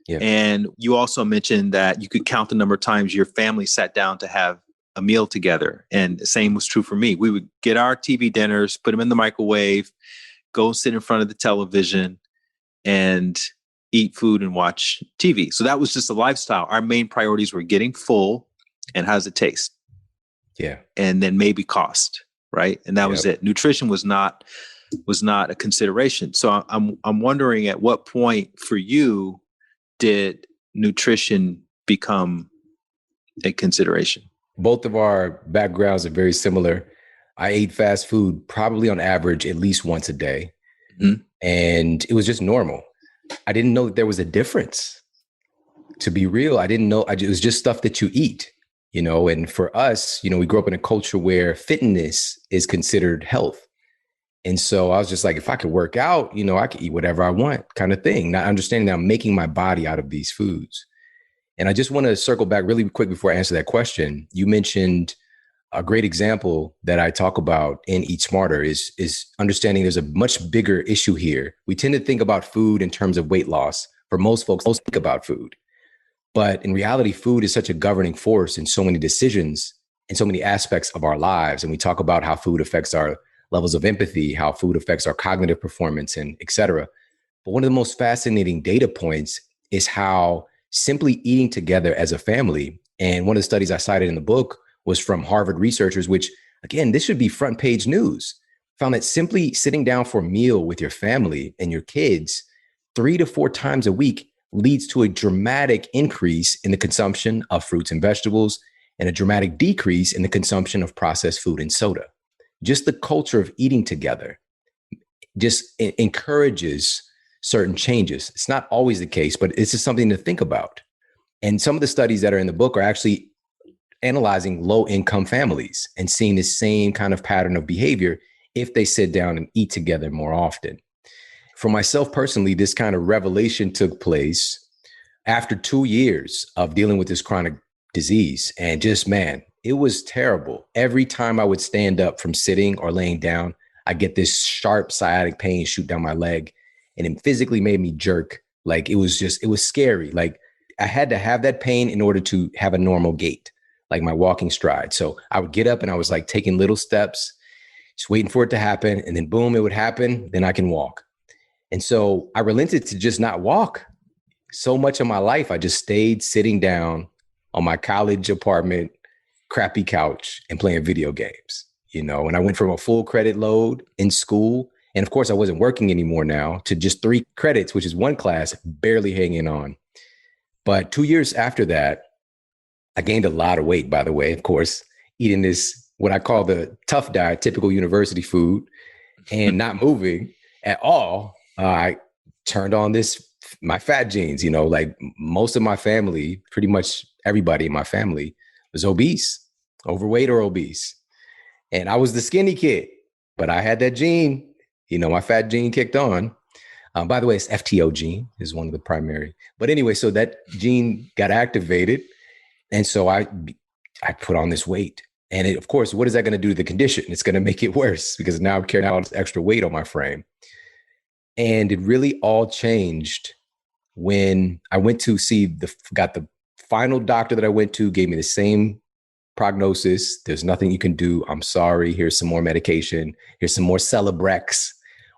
Yeah. And you also mentioned that you could count the number of times your family sat down to have a meal together. And the same was true for me. We would get our TV dinners, put them in the microwave, go sit in front of the television and eat food and watch TV. So that was just a lifestyle. Our main priorities were getting full and how does it taste? Yeah. And then maybe cost, right? And that was it. Nutrition was not a consideration. So I'm wondering, at what point for you did nutrition become a consideration? Both of our backgrounds are very similar. I ate fast food probably on average at least once a day. Mm-hmm. And it was just normal. I didn't know that there was a difference. To be real, I didn't know. It was just stuff that you eat, you know. And for us, you know, we grew up in a culture where fitness is considered health. And so I was just like, if I could work out, you know, I could eat whatever I want kind of thing, not understanding that I'm making my body out of these foods. And I just want to circle back really quick before I answer that question. You mentioned a great example that I talk about in Eat Smarter is understanding there's a much bigger issue here. We tend to think about food in terms of weight loss. For most folks, most think about food. But in reality, food is such a governing force in so many decisions, in so many aspects of our lives. And we talk about how food affects our levels of empathy, how food affects our cognitive performance, and et cetera. But one of the most fascinating data points is how simply eating together as a family, and one of the studies I cited in the book was from Harvard researchers, which, again, this should be front page news, found that simply sitting down for a meal with your family and your kids 3 to 4 times a week leads to a dramatic increase in the consumption of fruits and vegetables and a dramatic decrease in the consumption of processed food and soda. Just the culture of eating together just encourages certain changes. It's not always the case, but it's just something to think about. And some of the studies that are in the book are actually analyzing low-income families and seeing the same kind of pattern of behavior if they sit down and eat together more often. For myself personally, this kind of revelation took place after 2 years of dealing with this chronic disease. And just, man, it was terrible. Every time I would stand up from sitting or laying down, I get this sharp sciatic pain shoot down my leg, and it physically made me jerk. Like it was scary. Like I had to have that pain in order to have a normal gait, like my walking stride. So I would get up and I was like taking little steps, just waiting for it to happen. And then boom, it would happen. Then I can walk. And so I relented to just not walk. So much of my life, I just stayed sitting down on my college apartment, crappy couch and playing video games, and I went from a full credit load in school. And of course I wasn't working anymore now to just 3 credits, which is 1 class, barely hanging on. But 2 years after that, I gained a lot of weight, by the way, of course, eating this, what I call the tough diet, typical university food, and not moving at all. I turned on my fat genes, like most of my family, pretty much everybody in my family was obese, overweight or obese. And I was the skinny kid, but I had that gene, my fat gene kicked on. By the way, it's FTO gene is one of the primary. But anyway, so that gene got activated. And so I put on this weight. And of course, what is that going to do to the condition? It's going to make it worse because now I'm carrying all this extra weight on my frame. And it really all changed when I went to got the final doctor that I went to, gave me the same prognosis. There's nothing you can do. I'm sorry. Here's some more medication. Here's some more Celebrex,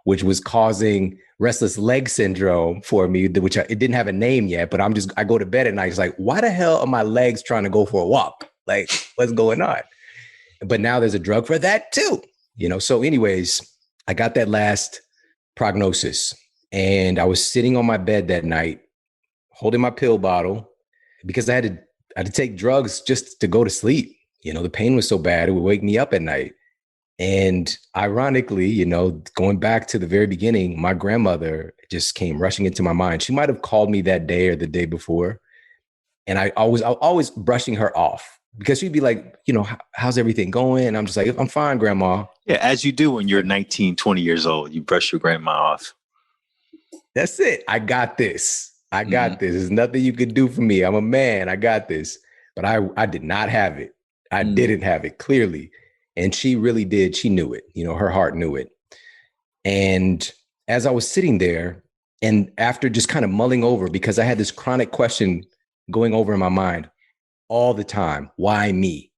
which was causing restless leg syndrome for me, which it didn't have a name yet, but I go to bed at night. It's like, why the hell are my legs trying to go for a walk? Like, what's going on? But now there's a drug for that too, So anyways, I got that last prognosis and I was sitting on my bed that night, holding my pill bottle because I had to take drugs just to go to sleep. The pain was so bad, it would wake me up at night. And ironically, going back to the very beginning, my grandmother just came rushing into my mind. She might have called me that day or the day before. And I always brushing her off because she'd be like, how's everything going? And I'm just like, I'm fine, Grandma. Yeah, as you do when you're 19, 20 years old, you brush your grandma off. That's it. I got this. I got this. There's nothing you could do for me. I'm a man. I got this. But I did not have it. I didn't have it, clearly. And she really did. She knew it. Her heart knew it. And as I was sitting there and after just kind of mulling over, because I had this chronic question going over in my mind all the time. Why me?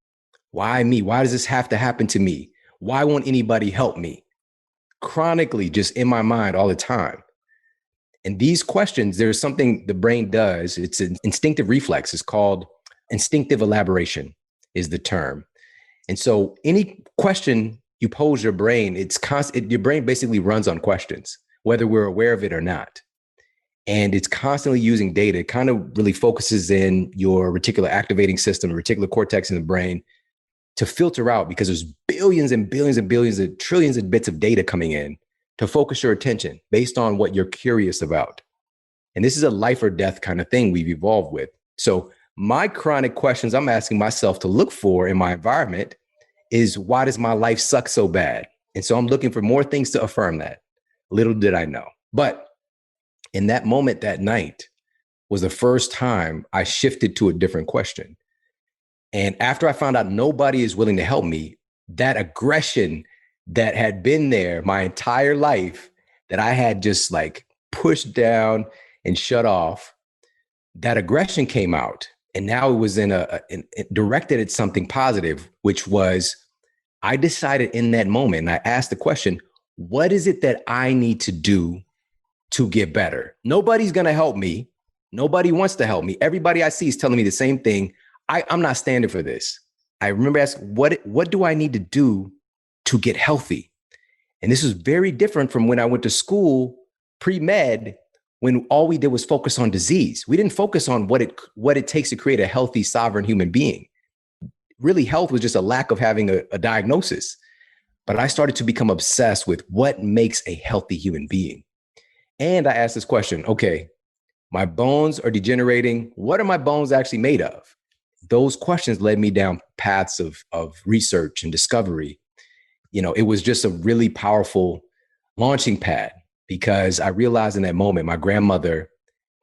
Why me? Why does this have to happen to me? Why won't anybody help me? Chronically, just in my mind all the time. And these questions, there's something the brain does. It's an instinctive reflex. It's called instinctive elaboration is the term. And so any question you pose your brain, your brain basically runs on questions, whether we're aware of it or not. And it's constantly using data. It kind of really focuses in your reticular activating system, the reticular cortex in the brain to filter out, because there's billions and billions and billions of trillions of bits of data coming in to focus your attention based on what you're curious about. And this is a life or death kind of thing we've evolved with. So my chronic questions I'm asking myself to look for in my environment is, why does my life suck so bad? And so I'm looking for more things to affirm that. Little did I know. But in that moment that night was the first time I shifted to a different question. And after I found out nobody is willing to help me, that aggression that had been there my entire life, that I had just like pushed down and shut off, that aggression came out. And now it was directed at something positive, which was, I decided in that moment, and I asked the question, what is it that I need to do to get better? Nobody's going to help me. Nobody wants to help me. Everybody I see is telling me the same thing. I'm not standing for this. I remember asking, what do I need to do to get healthy? And this was very different from when I went to school pre-med, when all we did was focus on disease. We didn't focus on what it takes to create a healthy, sovereign human being. Really, health was just a lack of having a diagnosis. But I started to become obsessed with what makes a healthy human being. And I asked this question, okay, my bones are degenerating. What are my bones actually made of? Those questions led me down paths of research and discovery. It was just a really powerful launching pad, because I realized in that moment, my grandmother,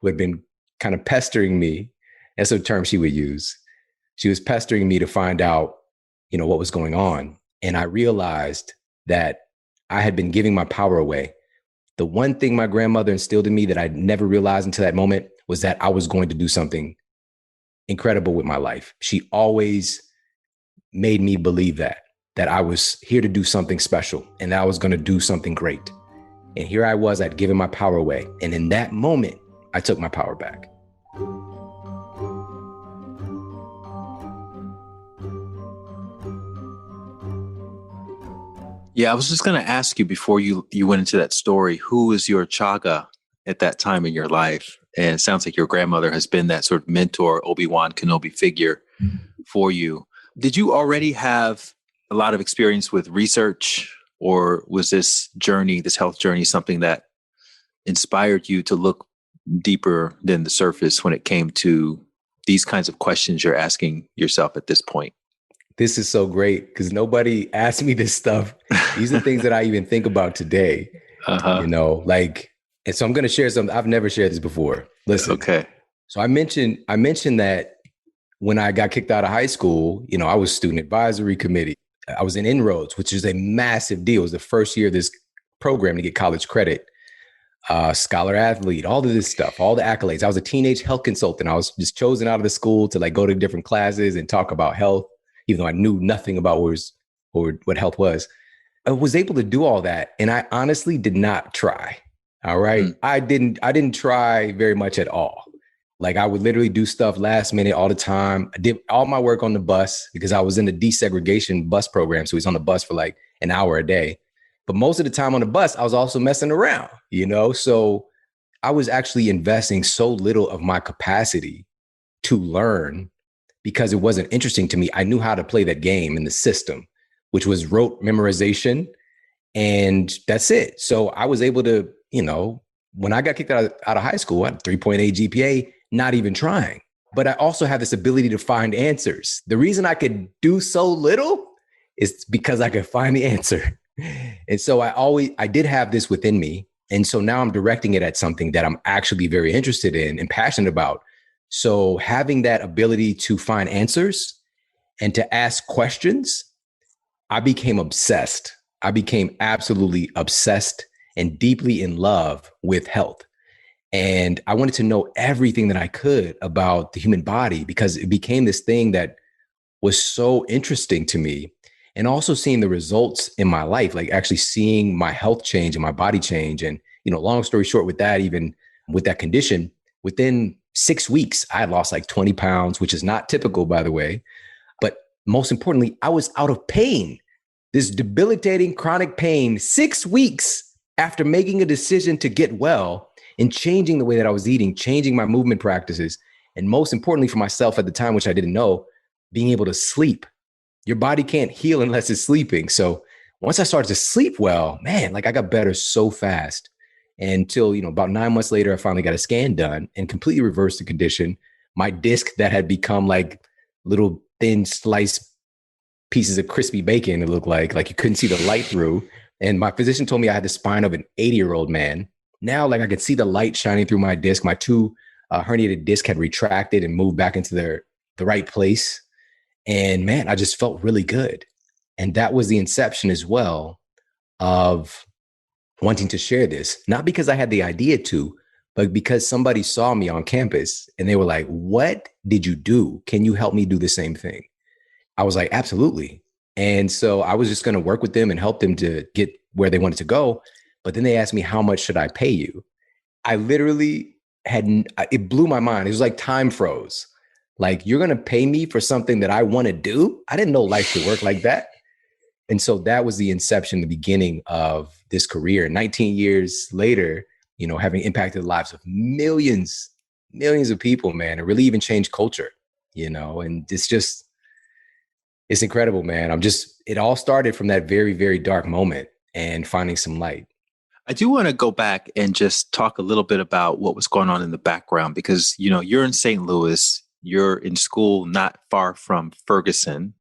who had been kind of pestering me, that's a term she would use. She was pestering me to find out, what was going on. And I realized that I had been giving my power away. The one thing my grandmother instilled in me that I never realized until that moment was that I was going to do something incredible with my life. She always made me believe that I was here to do something special and that I was going to do something great. And here I was, I'd given my power away. And in that moment, I took my power back. Yeah, I was just going to ask you before you went into that story, who was your chaga at that time in your life? And it sounds like your grandmother has been that sort of mentor, Obi-Wan Kenobi figure for you. Did you already have a lot of experience with research, or was this journey, this health journey, something that inspired you to look deeper than the surface when it came to these kinds of questions you're asking yourself at this point? This is so great because nobody asked me this stuff. These are things that I even think about today, and so I'm going to share something. I've never shared this before. Listen. Okay. So I mentioned that when I got kicked out of high school, I was student advisory committee. I was in Inroads, which is a massive deal. It was the first year of this program to get college credit, scholar athlete, all of this stuff, all the accolades. I was a teenage health consultant. I was just chosen out of the school to go to different classes and talk about health, even though I knew nothing about what health was. I was able to do all that. And I honestly did not try. All right. I didn't try very much at all. I would literally do stuff last minute all the time. I did all my work on the bus because I was in the desegregation bus program. So he's on the bus for an hour a day. But most of the time on the bus, I was also messing around, So I was actually investing so little of my capacity to learn because it wasn't interesting to me. I knew how to play that game in the system, which was rote memorization. And that's it. So I was able to, when I got kicked out of high school, I had a 3.8 GPA, not even trying. But I also have this ability to find answers. The reason I could do so little is because I could find the answer. And so I did have this within me. And so now I'm directing it at something that I'm actually very interested in and passionate about. So having that ability to find answers and to ask questions, I became obsessed. I became absolutely obsessed and deeply in love with health. And I wanted to know everything that I could about the human body because it became this thing that was so interesting to me. And also seeing the results in my life, actually seeing my health change and my body change. And, long story short with that, even with that condition, within 6 weeks, I had lost 20 pounds, which is not typical, by the way. But most importantly, I was out of pain, this debilitating chronic pain, 6 weeks after making a decision to get well and changing the way that I was eating, changing my movement practices. And most importantly for myself at the time, which I didn't know, being able to sleep. Your body can't heal unless it's sleeping. So once I started to sleep well, man, I got better so fast. Until, about 9 months later, I finally got a scan done and completely reversed the condition. My disc that had become little thin sliced pieces of crispy bacon, it looked like you couldn't see the light through. And my physician told me I had the spine of an 80-year-old man. Now, I could see the light shining through my disc. My two herniated disc had retracted and moved back into the right place. And man, I just felt really good. And that was the inception as well of wanting to share this, not because I had the idea to, but because somebody saw me on campus and they were like, what did you do? Can you help me do the same thing? I was like, absolutely. And so I was just going to work with them and help them to get where they wanted to go. But then they asked me, how much should I pay you? I literally it blew my mind. It was time froze. You're going to pay me for something that I want to do? I didn't know life could work like that. And so that was the inception, the beginning of this career. 19 years later, having impacted the lives of millions of people, man, and really even changed culture, and it's incredible, man. It all started from that very, very dark moment and finding some light. I do want to go back and just talk a little bit about what was going on in the background because, you're in St. Louis, you're in school not far from Ferguson.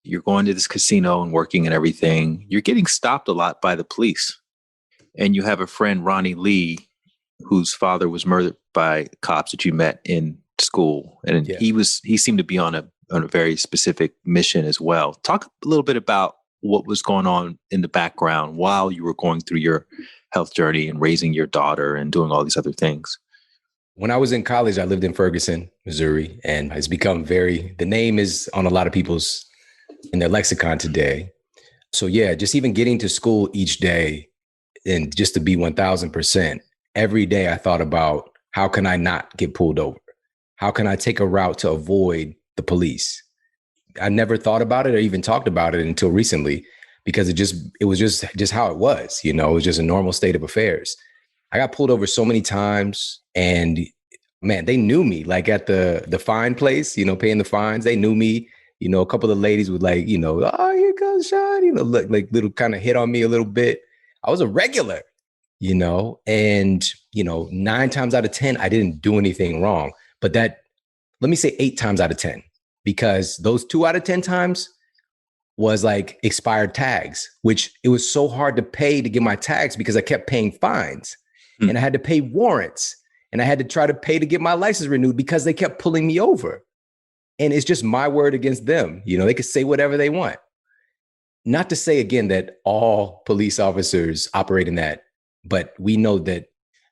You're going to this casino and working and everything. You're getting stopped a lot by the police. And you have a friend, Ronnie Lee, whose father was murdered by cops that you met in school. And Yeah. he seemed to be on a very specific mission as well. Talk a little bit about what was going on in the background while you were going through your health journey and raising your daughter and doing all these other things. When I was in college, I lived in Ferguson, Missouri, and it's become the name is on a lot of people's, in their lexicon today. So yeah, just even getting to school each day and just to be 1000%, every day I thought about how can I not get pulled over? How can I take a route to avoid the police? I never thought about it or even talked about it until recently because it was just how it was, it was just a normal state of affairs. I got pulled over so many times and man, they knew me like at the fine place, paying the fines. They knew me, a couple of the ladies would like, oh, here goes Shawn, look like little kind of hit on me a little bit. I was a regular, and 9 times out of 10, I didn't do anything wrong, but let me say 8 times out of 10. Because those 2 out of 10 times was like expired tags, which it was so hard to pay to get my tags because I kept paying fines and I had to pay warrants and I had to try to pay to get my license renewed because they kept pulling me over. And it's just my word against them. They could say whatever they want. Not to say again that all police officers operate in that, but we know that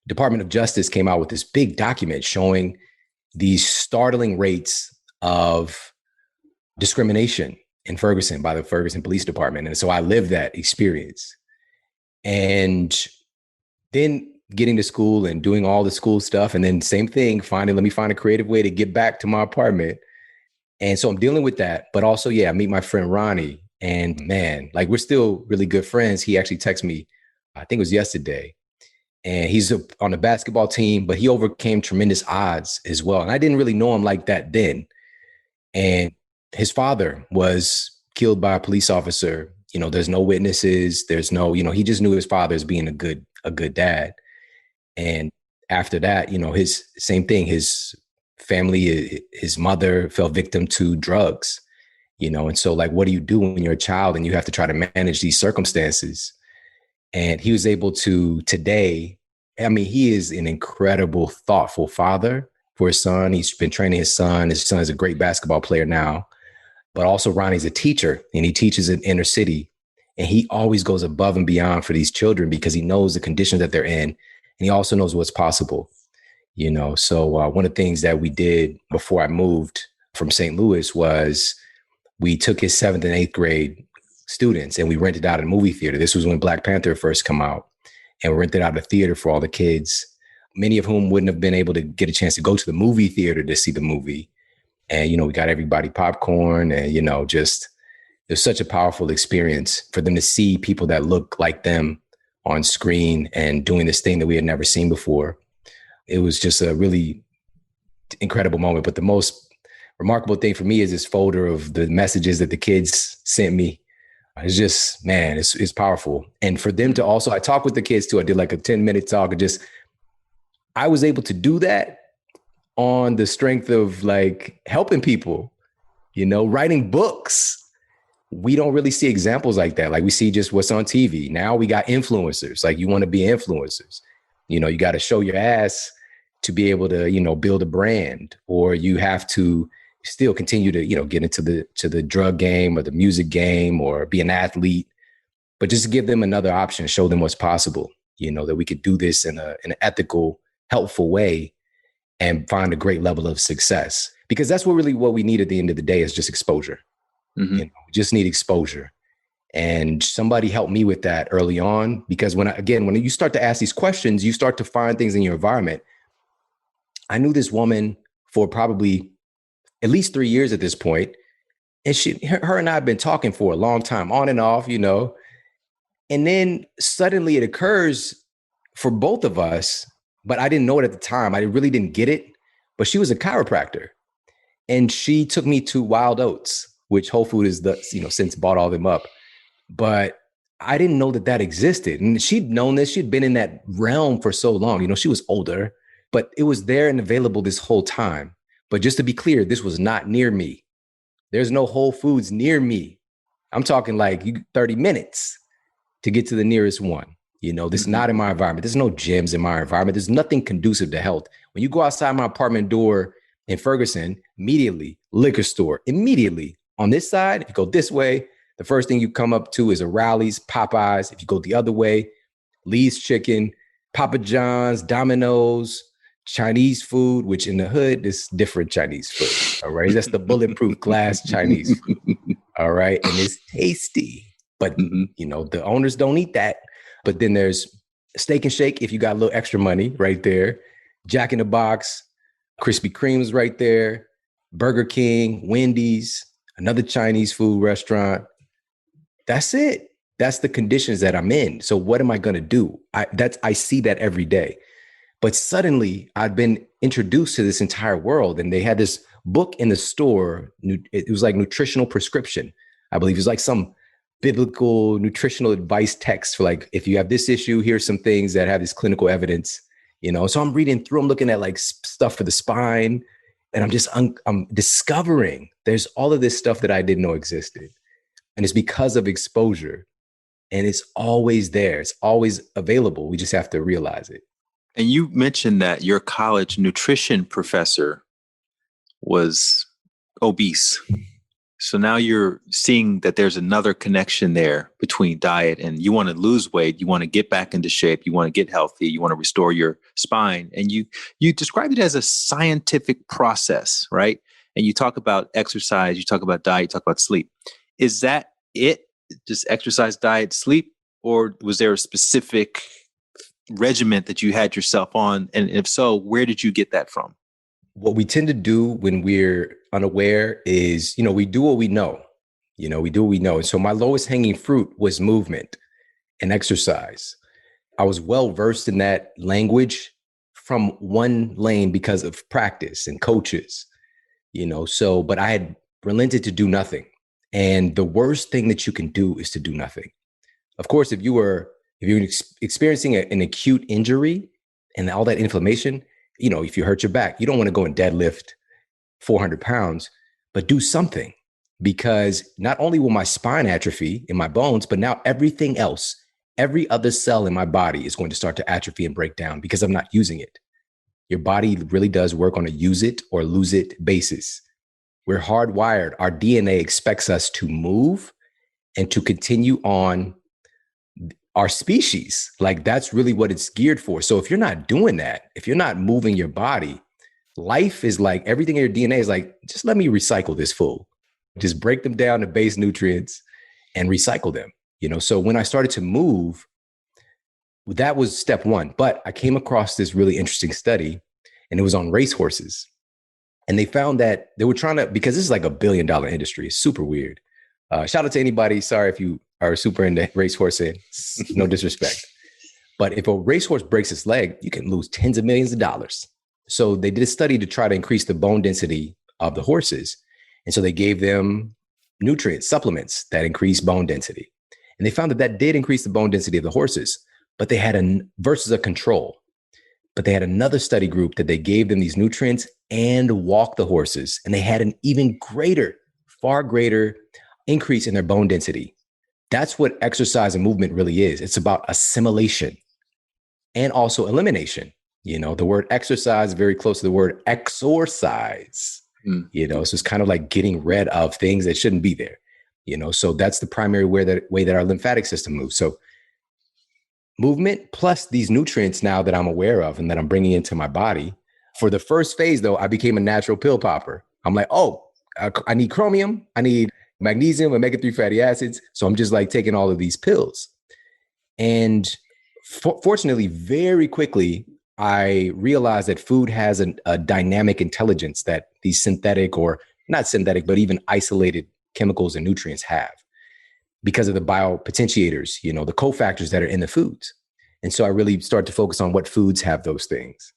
Department of Justice came out with this big document showing these startling rates of discrimination in Ferguson by the Ferguson Police Department. And so I lived that experience. And then getting to school and doing all the school stuff. And then same thing, let me find a creative way to get back to my apartment. And so I'm dealing with that. But also, I meet my friend Ronnie. And man, like we're still really good friends. He actually texted me, I think it was yesterday. And he's on the basketball team, but he overcame tremendous odds as well. And I didn't really know him like that then. And his father was killed by a police officer. There's no witnesses. There's no, he just knew his father as being a good dad. And after that, his same thing, his family, his mother fell victim to drugs, and so like, what do you do when you're a child and you have to try to manage these circumstances? And he was able to today, he is an incredible, thoughtful father for his son. He's been training his son. His son is a great basketball player now, but also Ronnie's a teacher and he teaches in inner city. And he always goes above and beyond for these children because he knows the conditions that they're in. And he also knows what's possible, So one of the things that we did before I moved from St. Louis was we took his 7th and 8th grade students and we rented out a movie theater. This was when Black Panther first come out, and we rented out a theater for all the kids, many of whom wouldn't have been able to get a chance to go to the movie theater to see the movie. And, we got everybody popcorn and, just it was such a powerful experience for them to see people that look like them on screen and doing this thing that we had never seen before. It was just a really incredible moment. But the most remarkable thing for me is this folder of the messages that the kids sent me. It's just, man, it's powerful. And for them to also, I talked with the kids too. I did like a 10-minute talk and I was able to do that on the strength of like helping people, writing books. We don't really see examples like that. Like we see just what's on TV. Now we got influencers. Like you want to be influencers. You got to show your ass to be able to, build a brand, or you have to still continue to, get into the drug game or the music game or be an athlete, but just give them another option, show them what's possible, that we could do this in an ethical, helpful way and find a great level of success. Because that's what we need at the end of the day is just exposure. Mm-hmm. We just need exposure. And somebody helped me with that early on, because when you start to ask these questions, you start to find things in your environment. I knew this woman for probably at least 3 years at this point. And her and I have been talking for a long time, on and off, And then suddenly it occurs for both of us, but I didn't know it at the time. I really didn't get it, but she was a chiropractor and she took me to Wild Oats, which Whole Food is since bought all of them up. But I didn't know that existed. And she'd known this. She'd been in that realm for so long. She was older, but it was there and available this whole time. But just to be clear, this was not near me. There's no Whole Foods near me. I'm talking like 30 minutes to get to the nearest one. This is not in my environment. There's no gyms in my environment. There's nothing conducive to health. When you go outside my apartment door in Ferguson, immediately, liquor store, immediately. On this side, if you go this way, the first thing you come up to is a Rally's, Popeyes. If you go the other way, Lee's Chicken, Papa John's, Domino's, Chinese food, which in the hood is different Chinese food. All right. That's the bulletproof glass Chinese food. All right. And it's tasty. But, the owners don't eat that. But then there's Steak and Shake if you got a little extra money right there. Jack in the Box, Krispy Kreme's right there. Burger King, Wendy's, another Chinese food restaurant. That's it. That's the conditions that I'm in. So what am I going to do? I see that every day. But suddenly I'd been introduced to this entire world, and they had this book in the store. It was like nutritional prescription. I believe it was like some biblical nutritional advice text for like, if you have this issue, here's some things that have this clinical evidence, So I'm reading through, I'm looking at like stuff for the spine, and I'm discovering there's all of this stuff that I didn't know existed. And it's because of exposure, and it's always there. It's always available. We just have to realize it. And you mentioned that your college nutrition professor was obese. So now you're seeing that there's another connection there between diet and you want to lose weight, you want to get back into shape, you want to get healthy, you want to restore your spine. And you described it as a scientific process, right? And you talk about exercise, you talk about diet, you talk about sleep. Is that it? Just exercise, diet, sleep? Or was there a specific regiment that you had yourself on? And if so, where did you get that from? What we tend to do when we're unaware is, we do what we know. We do what we know. And so my lowest hanging fruit was movement and exercise. I was well versed in that language from one lane because of practice and coaches, but I had relented to do nothing. And the worst thing that you can do is to do nothing. Of course, if you're experiencing an acute injury and all that inflammation, if you hurt your back, you don't want to go and deadlift 400 pounds, but do something, because not only will my spine atrophy in my bones, but now everything else, every other cell in my body is going to start to atrophy and break down because I'm not using it. Your body really does work on a use it or lose it basis. We're hardwired. Our DNA expects us to move and to continue on our species. Like that's really what it's geared for. So if you're not doing that, if you're not moving your body, life is like everything in your DNA is like, just let me recycle this fool. Just break them down to base nutrients and recycle them. So when I started to move, that was step one. But I came across this really interesting study, and it was on racehorses. And they found that they were trying to, because this is like $1 billion industry. It's super weird. Shout out to anybody. Sorry if you are super into racehorsing. No disrespect. But if a racehorse breaks its leg, you can lose tens of millions of dollars. So they did a study to try to increase the bone density of the horses. And so they gave them nutrient supplements that increase bone density. And they found that did increase the bone density of the horses, but they had versus a control. But they had another study group that they gave them these nutrients and walked the horses. And they had an even greater, far greater increase in their bone density. That's what exercise and movement really is. It's about assimilation and also elimination. The word exercise is very close to the word exorcise. So it's kind of like getting rid of things that shouldn't be there. So that's the primary way that our lymphatic system moves. So movement plus these nutrients now that I'm aware of and that I'm bringing into my body. For the first phase, though, I became a natural pill popper. I'm like, I need chromium, I need magnesium, omega-3 fatty acids. So I'm just like taking all of these pills. And fortunately, very quickly, I realized that food has a dynamic intelligence that these synthetic, or not synthetic, but even isolated chemicals and nutrients have, because of the biopotentiators, the cofactors that are in the foods. And so I really started to focus on what foods have those things.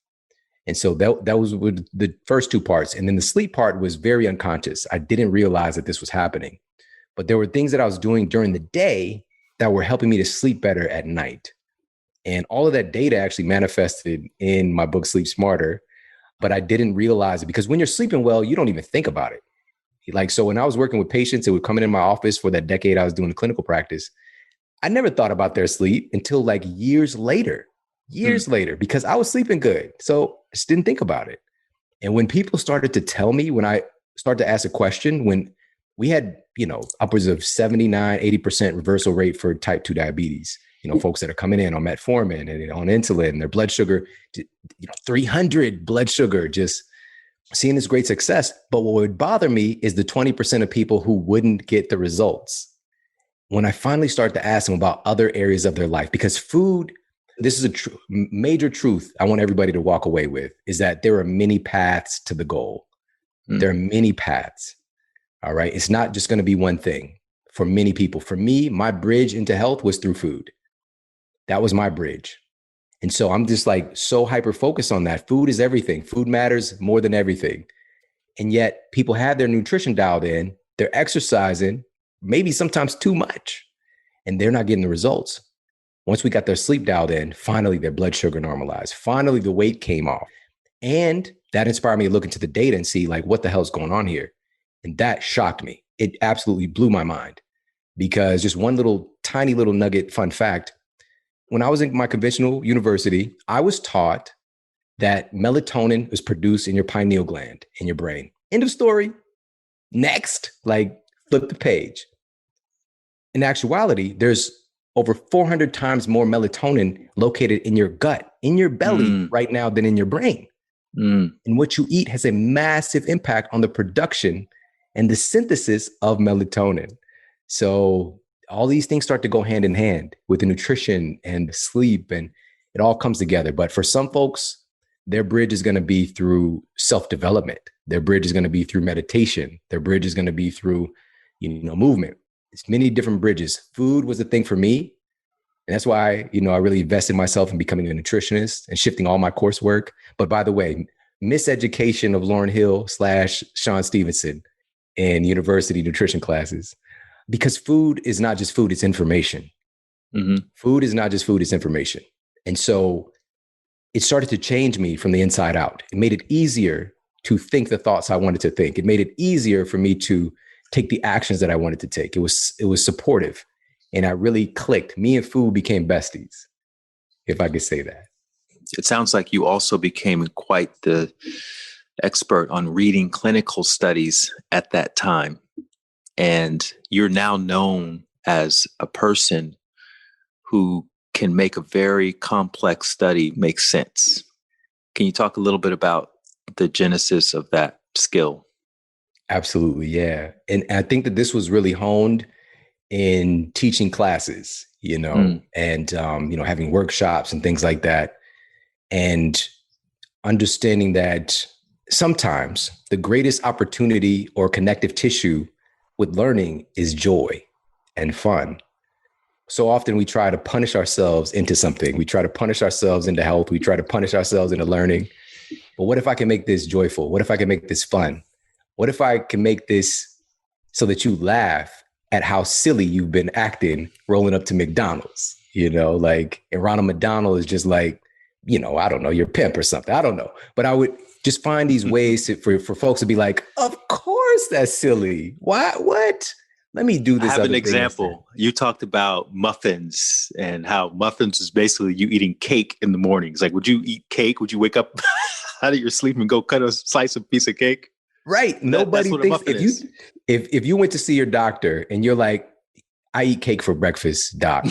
And so that was with the first two parts. And then the sleep part was very unconscious. I didn't realize that this was happening, but there were things that I was doing during the day that were helping me to sleep better at night. And all of that data actually manifested in my book, Sleep Smarter, but I didn't realize it because when you're sleeping well, you don't even think about it. Like, so when I was working with patients, it would come in my office for that decade I was doing clinical practice. I never thought about their sleep until like years later, because I was sleeping good. So I just didn't think about it. And when people started to tell me, when I started to ask a question, when we had, upwards of 79, 80% reversal rate for type 2 diabetes, folks that are coming in on metformin and on insulin, and their blood sugar, 300 blood sugar, just seeing this great success. But what would bother me is the 20% of people who wouldn't get the results. When I finally start to ask them about other areas of their life, because food, this is a major truth I want everybody to walk away with, is that there are many paths to the goal. There are many paths. All right. It's not just going to be one thing for many people. For me, my bridge into health was through food. That was my bridge. And so I'm just like so hyper focused on that. Food is everything. Food matters more than everything. And yet people have their nutrition dialed in. They're exercising, maybe sometimes too much, and they're not getting the results. Once we got their sleep dialed in, finally their blood sugar normalized. Finally, the weight came off. And that inspired me to look into the data and see like, what the hell's going on here? And that shocked me. It absolutely blew my mind, because just one tiny little nugget, fun fact. When I was in my conventional university, I was taught that melatonin is produced in your pineal gland in your brain. End of story. Next, like flip the page. In actuality, there's over 400 times more melatonin located in your gut, in your belly right now than in your brain. And what you eat has a massive impact on the production and the synthesis of melatonin. So all these things start to go hand in hand with the nutrition and the sleep, and it all comes together. But for some folks, their bridge is going to be through self-development. Their bridge is going to be through meditation. Their bridge is going to be through, movement. It's many different bridges. Food was a thing for me. And that's why, I really invested myself in becoming a nutritionist and shifting all my coursework. But by the way, miseducation of Lauryn Hill / Shawn Stevenson in university nutrition classes. Because food is not just food, it's information. Food is not just food, it's information. And so it started to change me from the inside out. It made it easier to think the thoughts I wanted to think. It made it easier for me to take the actions that I wanted to take. It was supportive. And I really clicked. Me and food became besties, if I could say that. It sounds like you also became quite the expert on reading clinical studies at that time. And you're now known as a person who can make a very complex study make sense. Can you talk a little bit about the genesis of that skill? Absolutely, yeah. And I think that this was really honed in teaching classes, and, having workshops and things like that. And understanding that sometimes the greatest opportunity or connective tissue with learning is joy and fun. So often we try to punish ourselves into something. We try to punish ourselves into health. We try to punish ourselves into learning. But what if I can make this joyful? What if I can make this fun? What if I can make this so that you laugh at how silly you've been acting rolling up to McDonald's? Like, and Ronald McDonald is just like, I don't know, your pimp or something. I don't know. But I would just find these ways for folks to be like, of course that's silly. Why? What? Let me do this. I have an example. You talked about muffins and how muffins is basically you eating cake in the mornings. Like, would you eat cake? Would you wake up out of your sleep and go cut a slice of piece of cake? Right. Nobody thinks if you went to see your doctor and you're like, I eat cake for breakfast, doc,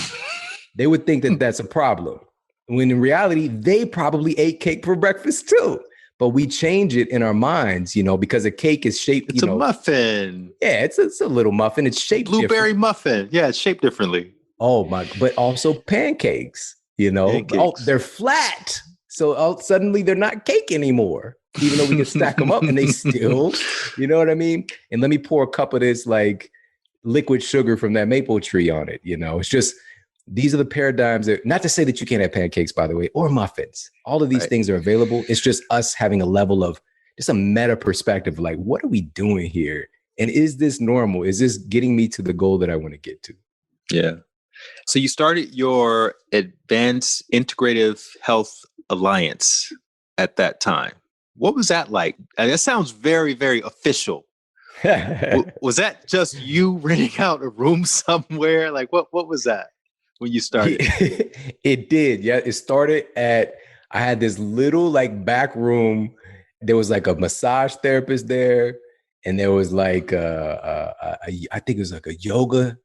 they would think that that's a problem. When in reality, they probably ate cake for breakfast too. But we change it in our minds, because a cake is shaped. It's a muffin. Yeah, it's a little muffin. It's shaped blueberry muffin. Yeah, it's shaped differently. Oh my! But also pancakes. Pancakes. Oh, they're flat, so suddenly they're not cake anymore. Even though we can stack them up, and they still, you know what I mean? And let me pour a cup of this like liquid sugar from that maple tree on it. It's just these are the paradigms that, not to say that you can't have pancakes, by the way, or muffins. All of these Right. things are available. It's just us having a level of just a meta perspective, like, what are we doing here? And is this normal? Is this getting me to the goal that I want to get to? Yeah. So you started your Advanced Integrative Health Alliance at that time. What was that like? That sounds very, very official. Was that just you renting out a room somewhere? Like what was that when you started? It did. Yeah. It started I had this little like back room. There was like a massage therapist there. And there was like, I think it was like a yoga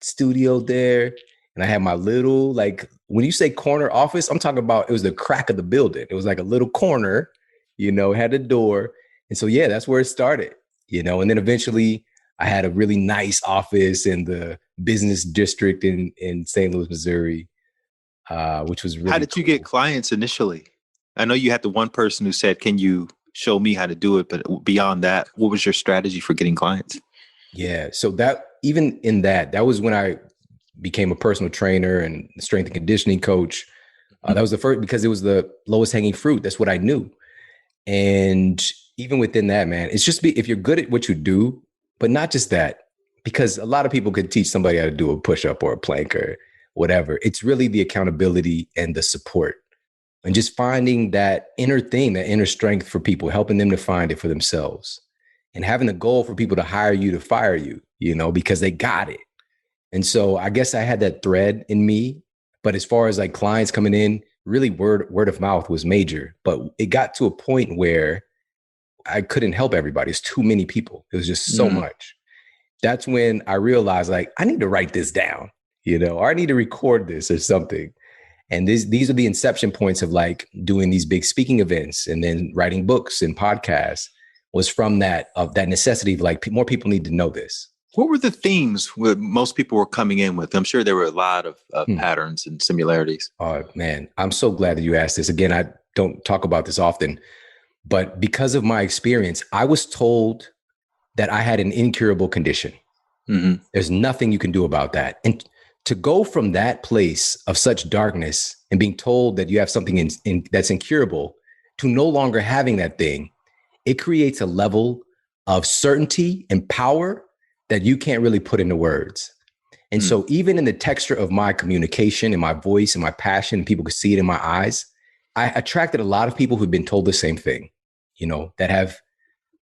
studio there. And I had my little, like, when you say corner office, I'm talking about, it was the crack of the building. It was like a little corner, it had a door. And so, yeah, that's where it started, and then eventually I had a really nice office in the business district in St. Louis, Missouri, which was really How did you get clients initially? I know you had the one person who said, can you show me how to do it? But beyond that, what was your strategy for getting clients? Yeah. So even in that was when I became a personal trainer and strength and conditioning coach. That was the first, because it was the lowest hanging fruit. That's what I knew. And even within that, man, it's just if you're good at what you do, but not just that, because a lot of people could teach somebody how to do a push-up or a plank or whatever. It's really the accountability and the support and just finding that inner thing, that inner strength for people, helping them to find it for themselves and having the goal for people to hire you to fire you, because they got it. And so I guess I had that thread in me. But as far as like clients coming in, really word of mouth was major. But it got to a point where I couldn't help everybody. It's too many people. It was just so much. That's when I realized, like, I need to write this down, or I need to record this or something. And these are the inception points of like doing these big speaking events and then writing books and podcasts, was from that necessity of like, more people need to know this. What were the themes that most people were coming in with? I'm sure there were a lot of patterns and similarities. Oh, man, I'm so glad that you asked this. Again, I don't talk about this often, but because of my experience, I was told that I had an incurable condition. Mm-hmm. There's nothing you can do about that. And to go from that place of such darkness and being told that you have something that's incurable to no longer having that thing, it creates a level of certainty and power that you can't really put into words. And so even in the texture of my communication and my voice and my passion, people could see it in my eyes, I attracted a lot of people who've been told the same thing, that have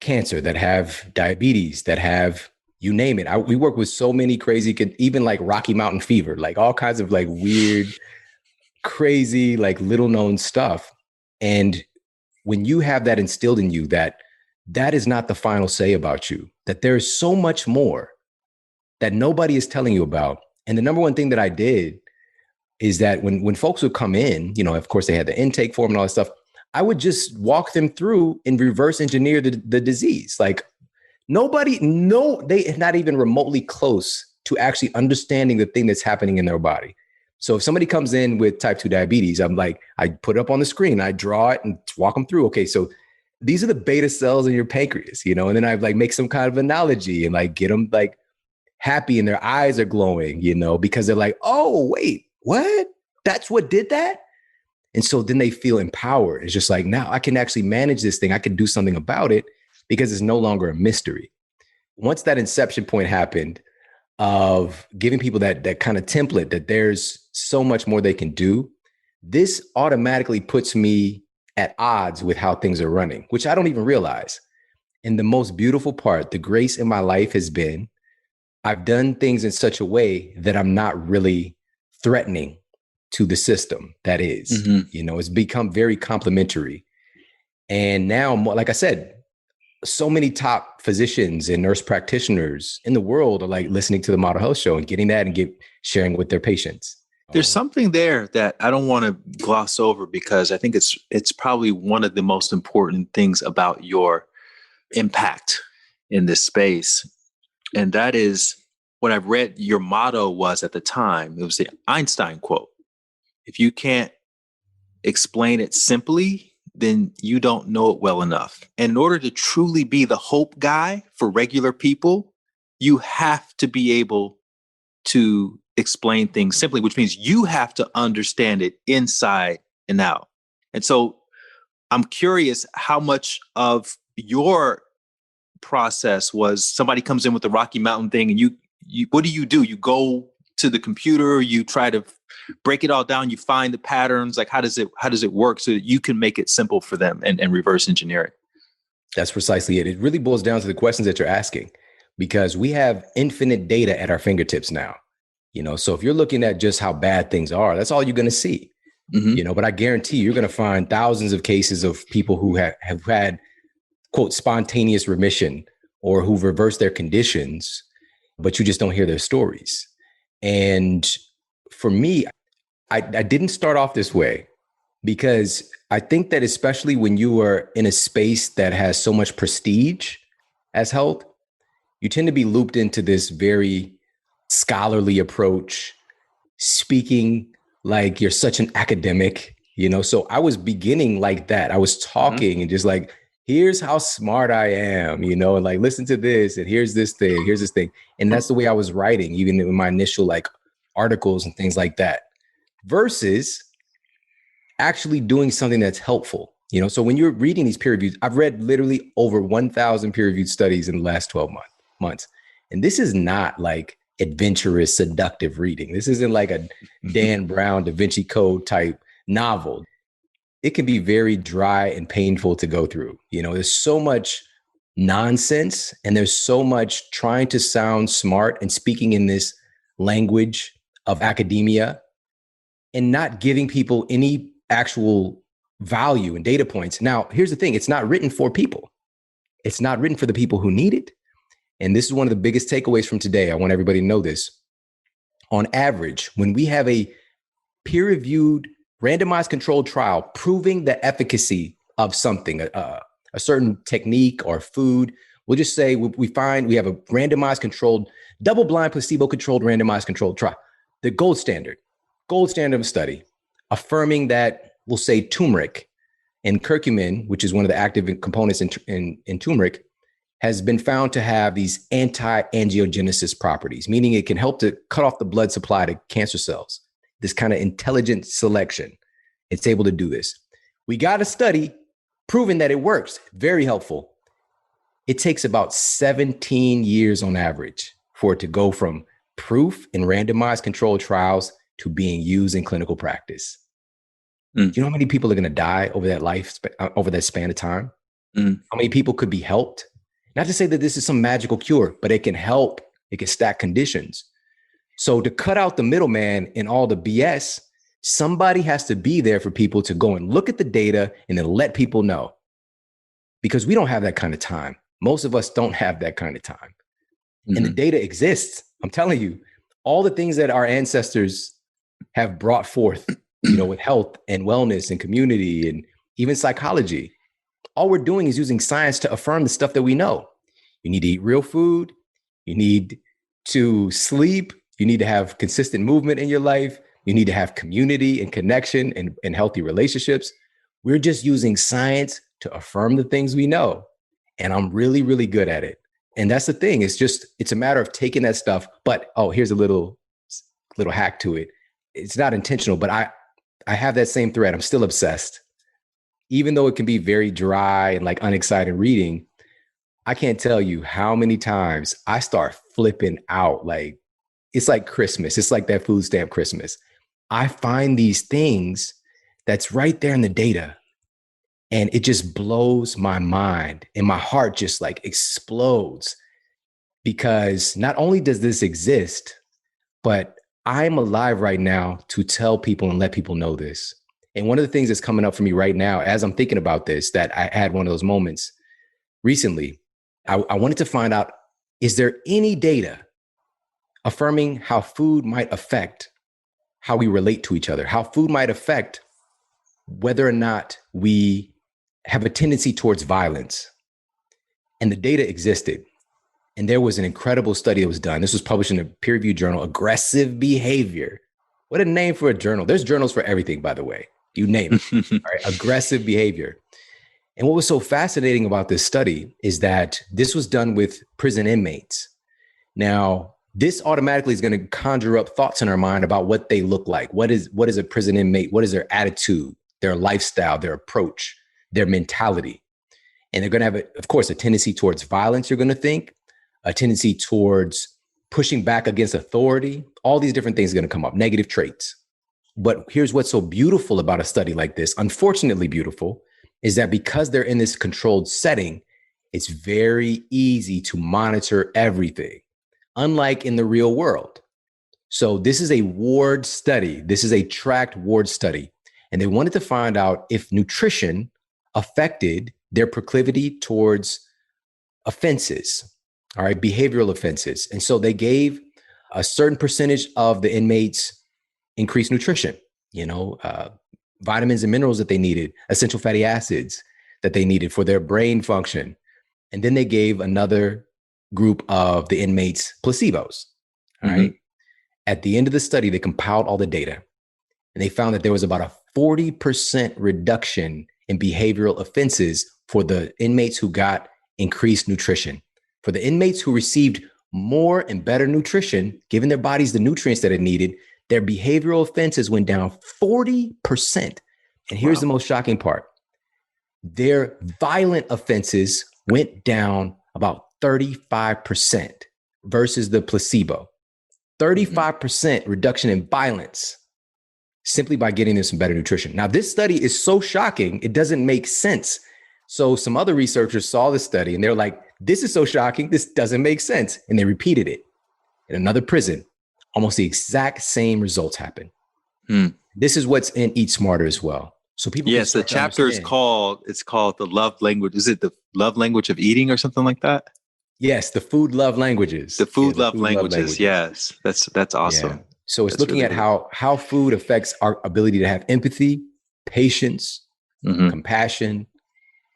cancer, that have diabetes, that have, you name it. We work with so many crazy, even like Rocky Mountain fever, like all kinds of like weird, crazy, like little known stuff. And when you have that instilled in you, that is not the final say about you, that there's so much more that nobody is telling you about. And the number one thing that I did is that when folks would come in, of course they had the intake form and all that stuff, I would just walk them through and reverse engineer the disease. Like they not even remotely close to actually understanding the thing that's happening in their body. So if somebody comes in with type 2 diabetes, I'm like, I put it up on the screen, I draw it and walk them through. Okay, so these are the beta cells in your pancreas, and then I like make some kind of analogy and like get them like happy and their eyes are glowing, because they're like, oh, wait, what? That's what did that? And so then they feel empowered. It's just like, now I can actually manage this thing. I can do something about it because it's no longer a mystery. Once that inception point happened of giving people that kind of template that there's so much more they can do, this automatically puts me at odds with how things are running, which I don't even realize. And the most beautiful part, the grace in my life has been, I've done things in such a way that I'm not really threatening to the system. That is, it's become very complimentary. And now, like I said, so many top physicians and nurse practitioners in the world are like listening to the Model Health Show and getting that and sharing with their patients. There's something there that I don't want to gloss over, because I think it's probably one of the most important things about your impact in this space. And that is what I've read your motto was at the time. It was the Einstein quote. If you can't explain it simply, then you don't know it well enough. And in order to truly be the hope guy for regular people, you have to be able to explain things simply, which means you have to understand it inside and out. And so I'm curious how much of your process was somebody comes in with the Rocky Mountain thing and you what do? You go to the computer, you try to break it all down, you find the patterns, like how does it work so that you can make it simple for them and reverse engineer it? That's precisely it. It really boils down to the questions that you're asking, because we have infinite data at our fingertips now. So if you're looking at just how bad things are, that's all you're going to see. But I guarantee you're going to find thousands of cases of people who have had, quote, spontaneous remission or who've reversed their conditions, but you just don't hear their stories. And for me, I didn't start off this way because I think that especially when you are in a space that has so much prestige as health, you tend to be looped into this very scholarly approach, speaking like you're such an academic, So I was beginning like that. I was talking and just like, here's how smart I am, and like, listen to this, and here's this thing. And that's the way I was writing, even in my initial like articles and things like that, versus actually doing something that's helpful. So when you're reading these peer reviews, I've read literally over 1,000 peer reviewed studies in the last 12 months. And this is not like adventurous, seductive reading. This isn't like a Dan Brown, Da Vinci Code type novel. It can be very dry and painful to go through. There's so much nonsense and there's so much trying to sound smart and speaking in this language of academia and not giving people any actual value and data points. Now, here's the thing. It's not written for people. It's not written for the people who need it. And this is one of the biggest takeaways from today. I want everybody to know this. On average, when we have a peer-reviewed, randomized controlled trial proving the efficacy of something, a certain technique or food, we'll just say we have a randomized controlled, double-blind, placebo-controlled, randomized controlled trial. The gold standard of study, affirming that, we'll say, turmeric and curcumin, which is one of the active components in turmeric, has been found to have these anti-angiogenesis properties, meaning it can help to cut off the blood supply to cancer cells. This kind of intelligent selection, it's able to do this. We got a study proving that it works. Very helpful. It takes about 17 years on average for it to go from proof in randomized controlled trials to being used in clinical practice. Do you know how many people are going to die over that span of time? How many people could be helped? Not to say that this is some magical cure, but it can help. It can stack conditions. So to cut out the middleman in all the BS, somebody has to be there for people to go and look at the data and then let people know. Because we don't have that kind of time. Most of us don't have that kind of time. And the data exists. I'm telling you, all the things that our ancestors have brought forth, with health and wellness and community and even psychology, all we're doing is using science to affirm the stuff that we know. You need to eat real food. You need to sleep. You need to have consistent movement in your life. You need to have community and connection and healthy relationships. We're just using science to affirm the things we know. And I'm really, really good at it. And that's the thing. It's a matter of taking that stuff. But, here's a little hack to it. It's not intentional, but I have that same thread. I'm still obsessed. Even though it can be very dry and like unexciting reading, I can't tell you how many times I start flipping out. Like, it's like Christmas. It's like that food stamp Christmas. I find these things that's right there in the data, and it just blows my mind, and my heart just like explodes, because not only does this exist, but I'm alive right now to tell people and let people know this. And one of the things that's coming up for me right now, as I'm thinking about this, that I had one of those moments recently, I wanted to find out, is there any data affirming how food might affect how we relate to each other, how food might affect whether or not we have a tendency towards violence? And the data existed. And there was an incredible study that was done. This was published in a peer-reviewed journal, Aggressive Behavior. What a name for a journal. There's journals for everything, by the way. You name it. All right, Aggressive Behavior. And what was so fascinating about this study is that this was done with prison inmates. Now, this automatically is going to conjure up thoughts in our mind about what they look like. What is a prison inmate? What is their attitude, their lifestyle, their approach, their mentality? And they're going to have, of course, a tendency towards violence, you're going to think, a tendency towards pushing back against authority. All these different things are going to come up, negative traits. But here's what's so beautiful about a study like this, unfortunately beautiful, is that because they're in this controlled setting, it's very easy to monitor everything, unlike in the real world. So this is a ward study. This is a tracked ward study. And they wanted to find out if nutrition affected their proclivity towards offenses, all right, behavioral offenses. And so they gave a certain percentage of the inmates increased nutrition, vitamins and minerals that they needed, essential fatty acids that they needed for their brain function. And then they gave another group of the inmates placebos, all right? At the end of the study, they compiled all the data and they found that there was about a 40% reduction in behavioral offenses for the inmates who got increased nutrition. For the inmates who received more and better nutrition, giving their bodies the nutrients that it needed, their behavioral offenses went down 40%. And here's the most shocking part. Their violent offenses went down about 35% versus the placebo. 35% reduction in violence simply by getting them some better nutrition. Now, this study is so shocking, it doesn't make sense. So some other researchers saw the study and they're like, this is so shocking, this doesn't make sense. And they repeated it in another prison. Almost the exact same results happen. This is what's in Eat Smarter as well. So people. Yes, the chapter is called the love language. Is it the love language of eating or something like that? Yes, the food love languages. The food love languages. Yes, that's awesome. Yeah. So it's looking really at how food affects our ability to have empathy, patience, compassion,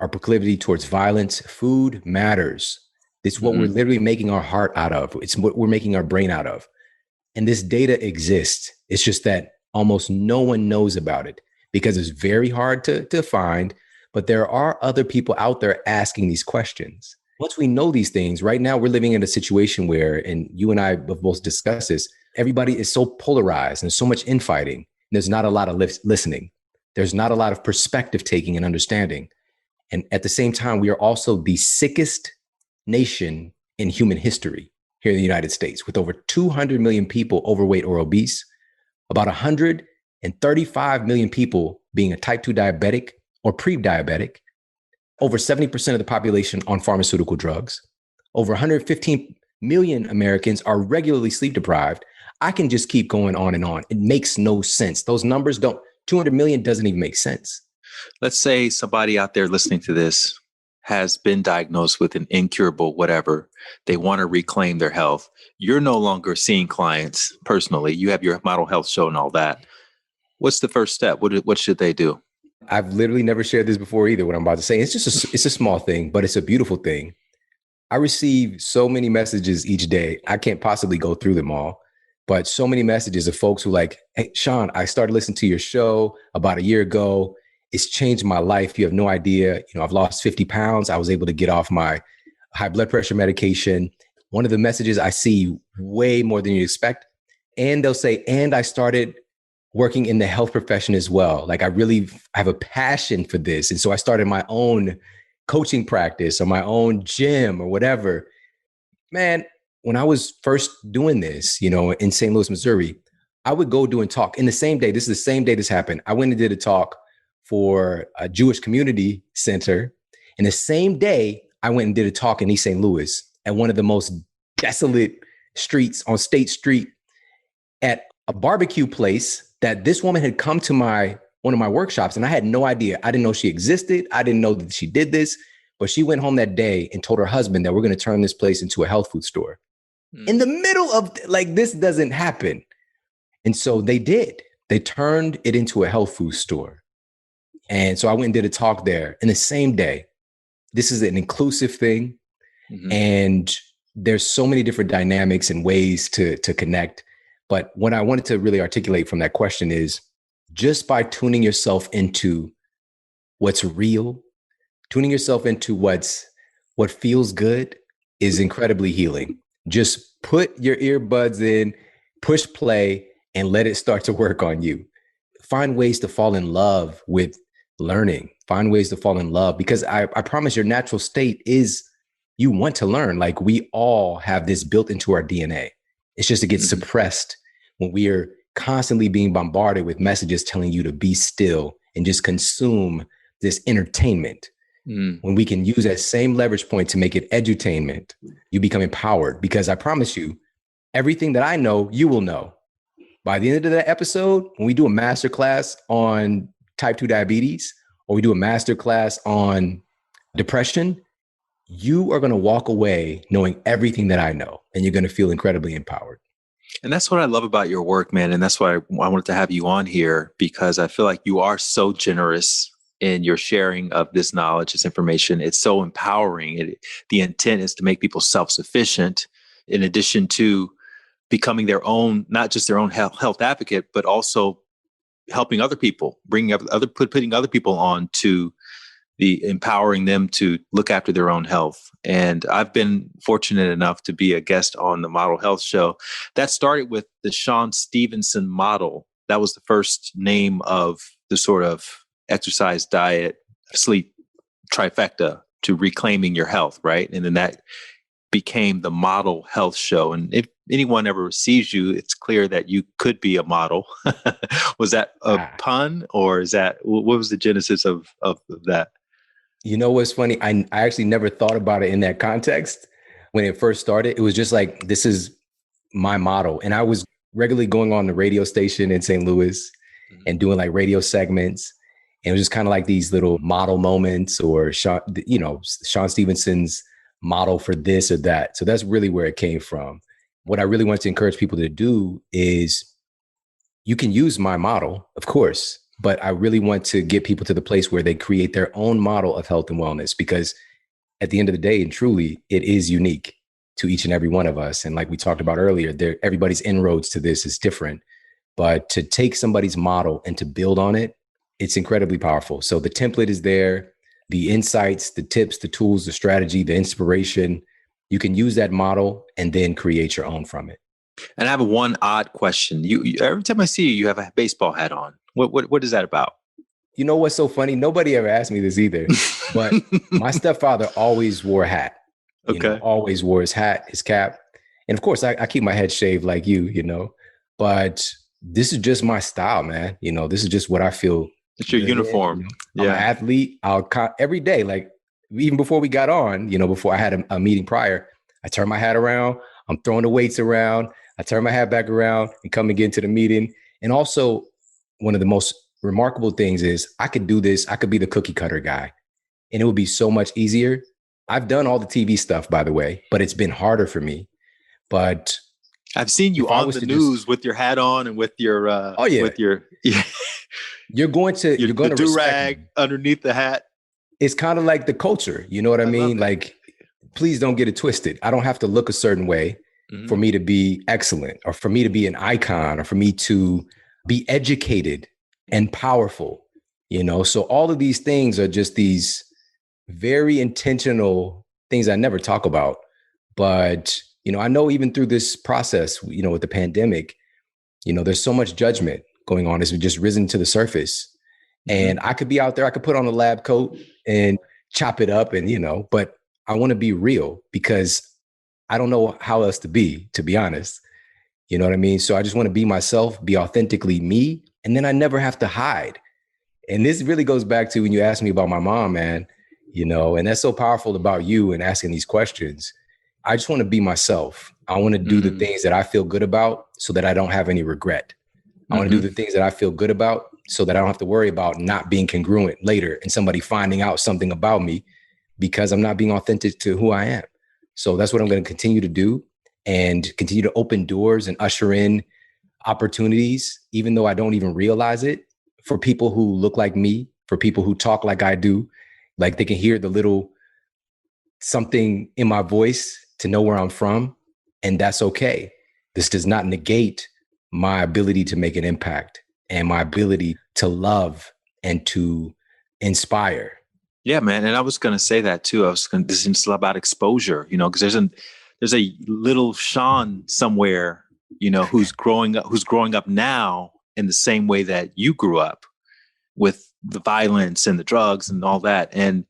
our proclivity towards violence. Food matters. It's what we're literally making our heart out of. It's what we're making our brain out of. And this data exists. It's just that almost no one knows about it because it's very hard to find. But there are other people out there asking these questions. Once we know these things, right now we're living in a situation where, and you and I have both discussed this, everybody is so polarized and so much infighting. There's not a lot of listening. There's not a lot of perspective taking and understanding. And at the same time, we are also the sickest nation in human history here in the United States, with over 200 million people overweight or obese, about 135 million people being a type 2 diabetic or pre-diabetic, over 70% of the population on pharmaceutical drugs, over 115 million Americans are regularly sleep deprived. I can just keep going on and on. It makes no sense. Those numbers 200 million doesn't even make sense. Let's say somebody out there listening to this has been diagnosed with an incurable whatever. They want to reclaim their health. You're no longer seeing clients personally. You have your model health show and all that. What's the first step? What should they do? I've literally never shared this before either, what I'm about to say. It's just it's a small thing, but it's a beautiful thing. I receive so many messages each day. I can't possibly go through them all, but so many messages of folks who like, hey, Shawn, I started listening to your show about a year ago. It's changed my life. You have no idea. I've lost 50 pounds. I was able to get off my high blood pressure medication. One of the messages I see way more than you expect. And they'll say, and I started working in the health profession as well. Like I have a passion for this. And so I started my own coaching practice or my own gym or whatever. Man, when I was first doing this, in St. Louis, Missouri, I would go do and talk in the same day. This is the same day this happened. I went and did a talk for a Jewish community center. And the same day, I went and did a talk in East St. Louis at one of the most desolate streets on State Street at a barbecue place that this woman had come to one of my workshops, and I had no idea. I didn't know she existed. I didn't know that she did this, but she went home that day and told her husband that we're going to turn this place into a health food store. In the middle of this doesn't happen. And so they did. They turned it into a health food store. And so I went and did a talk there in the same day. This is an inclusive thing. And there's so many different dynamics and ways to connect. But what I wanted to really articulate from that question is just by tuning yourself into what's real, tuning yourself into what feels good is incredibly healing. Just put your earbuds in, push play, and let it start to work on you. Find ways to fall in love with learning. Find ways to fall in love, because I promise your natural state is you want to learn. Like, we all have this built into our DNA. It's just it gets suppressed when we are constantly being bombarded with messages telling you to be still and just consume this entertainment. When we can use that same leverage point to make it edutainment, you become empowered. Because I promise you, everything that I know, you will know. By the end of that episode, when we do a masterclass on type 2 diabetes, or we do a masterclass on depression, you are going to walk away knowing everything that I know, and you're going to feel incredibly empowered. And that's what I love about your work, man. And that's why I wanted to have you on here, because I feel like you are so generous in your sharing of this knowledge, this information. It's so empowering. The intent is to make people self-sufficient, in addition to becoming their own, not just their own health advocate, but also helping other people, putting other people on to the empowering them to look after their own health. And I've been fortunate enough to be a guest on the Model Health Show. That started with the Shawn Stevenson model. That was the first name of the sort of exercise, diet, sleep trifecta to reclaiming your health, right? And then that became the Model Health Show. And if anyone ever sees you, it's clear that you could be a model. Was that a pun, or what was the genesis of that? You know what's funny? I actually never thought about it in that context. When it first started, it was just like, this is my model. And I was regularly going on the radio station in St. Louis and doing like radio segments. And it was just kind of like these little model moments, or Shawn Stevenson's model for this or that. So that's really where it came from. What I really want to encourage people to do is, you can use my model, of course, but I really want to get people to the place where they create their own model of health and wellness, because at the end of the day, and truly, it is unique to each and every one of us. And like we talked about earlier, everybody's inroads to this is different. But to take somebody's model and to build on it, it's incredibly powerful. So the template is there, the insights, the tips, the tools, the strategy, the inspiration. You can use that model and then create your own from it. And I have one odd question. You every time I see you, you have a baseball hat on. What is that about? You know what's so funny? Nobody ever asked me this either, but my stepfather always wore a hat. Always wore his hat, his cap. And of course, I keep my head shaved like you, but this is just my style, man. This is just what I feel. It's your uniform. I'm an athlete. Every day, like even before we got on, before I had a meeting prior, I turn my hat around, I'm throwing the weights around, I turn my hat back around and come again to the meeting. And also, one of the most remarkable things is I could do this. I could be the cookie cutter guy, and it would be so much easier. I've done all the TV stuff, by the way, but it's been harder for me. But I've seen you on the news with your hat on and with your you're going to do-rag underneath the hat. It's kind of like the culture. You know what I mean? Like, please don't get it twisted. I don't have to look a certain way for me to be excellent, or for me to be an icon, or for me to be educated and powerful. So all of these things are just these very intentional things I never talk about. But, I know even through this process, with the pandemic, there's so much judgment going on. It's just risen to the surface. And I could be out there, I could put on a lab coat and chop it up and, but I want to be real, because I don't know how else to be honest. You know what I mean? So I just want to be myself, be authentically me. And then I never have to hide. And this really goes back to when you asked me about my mom, man, and that's so powerful about you and asking these questions. I just want to be myself. I want to do the things that I feel good about so that I don't have any regret. I want to do the things that I feel good about so that I don't have to worry about not being congruent later and somebody finding out something about me because I'm not being authentic to who I am. So that's what I'm going to continue to do, and continue to open doors and usher in opportunities, even though I don't even realize it, for people who look like me, for people who talk like I do, like they can hear the little something in my voice to know where I'm from. And that's okay. This does not negate my ability to make an impact and my ability to love and to inspire. Yeah, man. And I was going to say that too. This is about exposure, because there's a little Shawn somewhere, who's growing up now in the same way that you grew up, with the violence and the drugs and all that. And,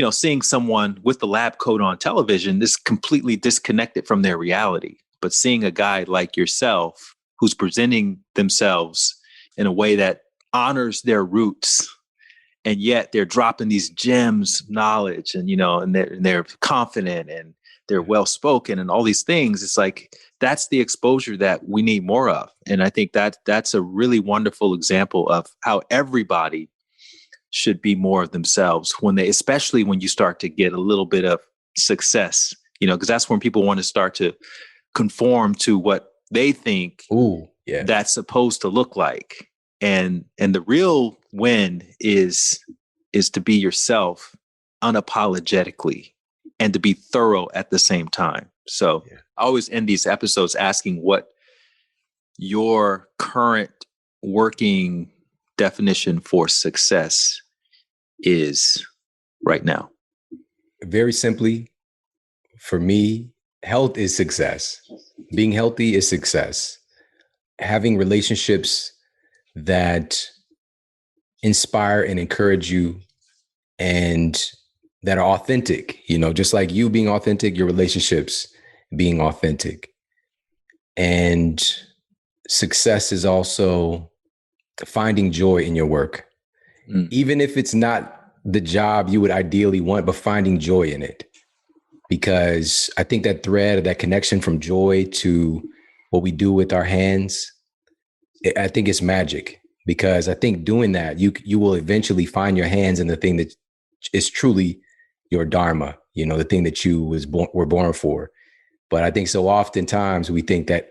seeing someone with the lab coat on television is completely disconnected from their reality. But seeing a guy like yourself who's presenting themselves in a way that honors their roots, and yet they're dropping these gems of knowledge, and, and they're confident and they're well-spoken and all these things. It's like, that's the exposure that we need more of. And I think that's a really wonderful example of how everybody should be more of themselves especially when you start to get a little bit of success, because that's when people want to start to conform to what they think that's supposed to look like. And the real win is to be yourself unapologetically and to be thorough at the same time. So I always end these episodes asking what your current working definition for success is right now. Very simply, for me, health is success. Being healthy is success. Having relationships that inspire and encourage you and that are authentic, just like you being authentic, your relationships being authentic. And success is also finding joy in your work, even if it's not the job you would ideally want, but finding joy in it. Because I think that thread, that connection from joy to what we do with our hands, I think it's magic. Because I think doing that, you will eventually find your hands in the thing that is truly your dharma, the thing that you were born for. But I think so oftentimes we think that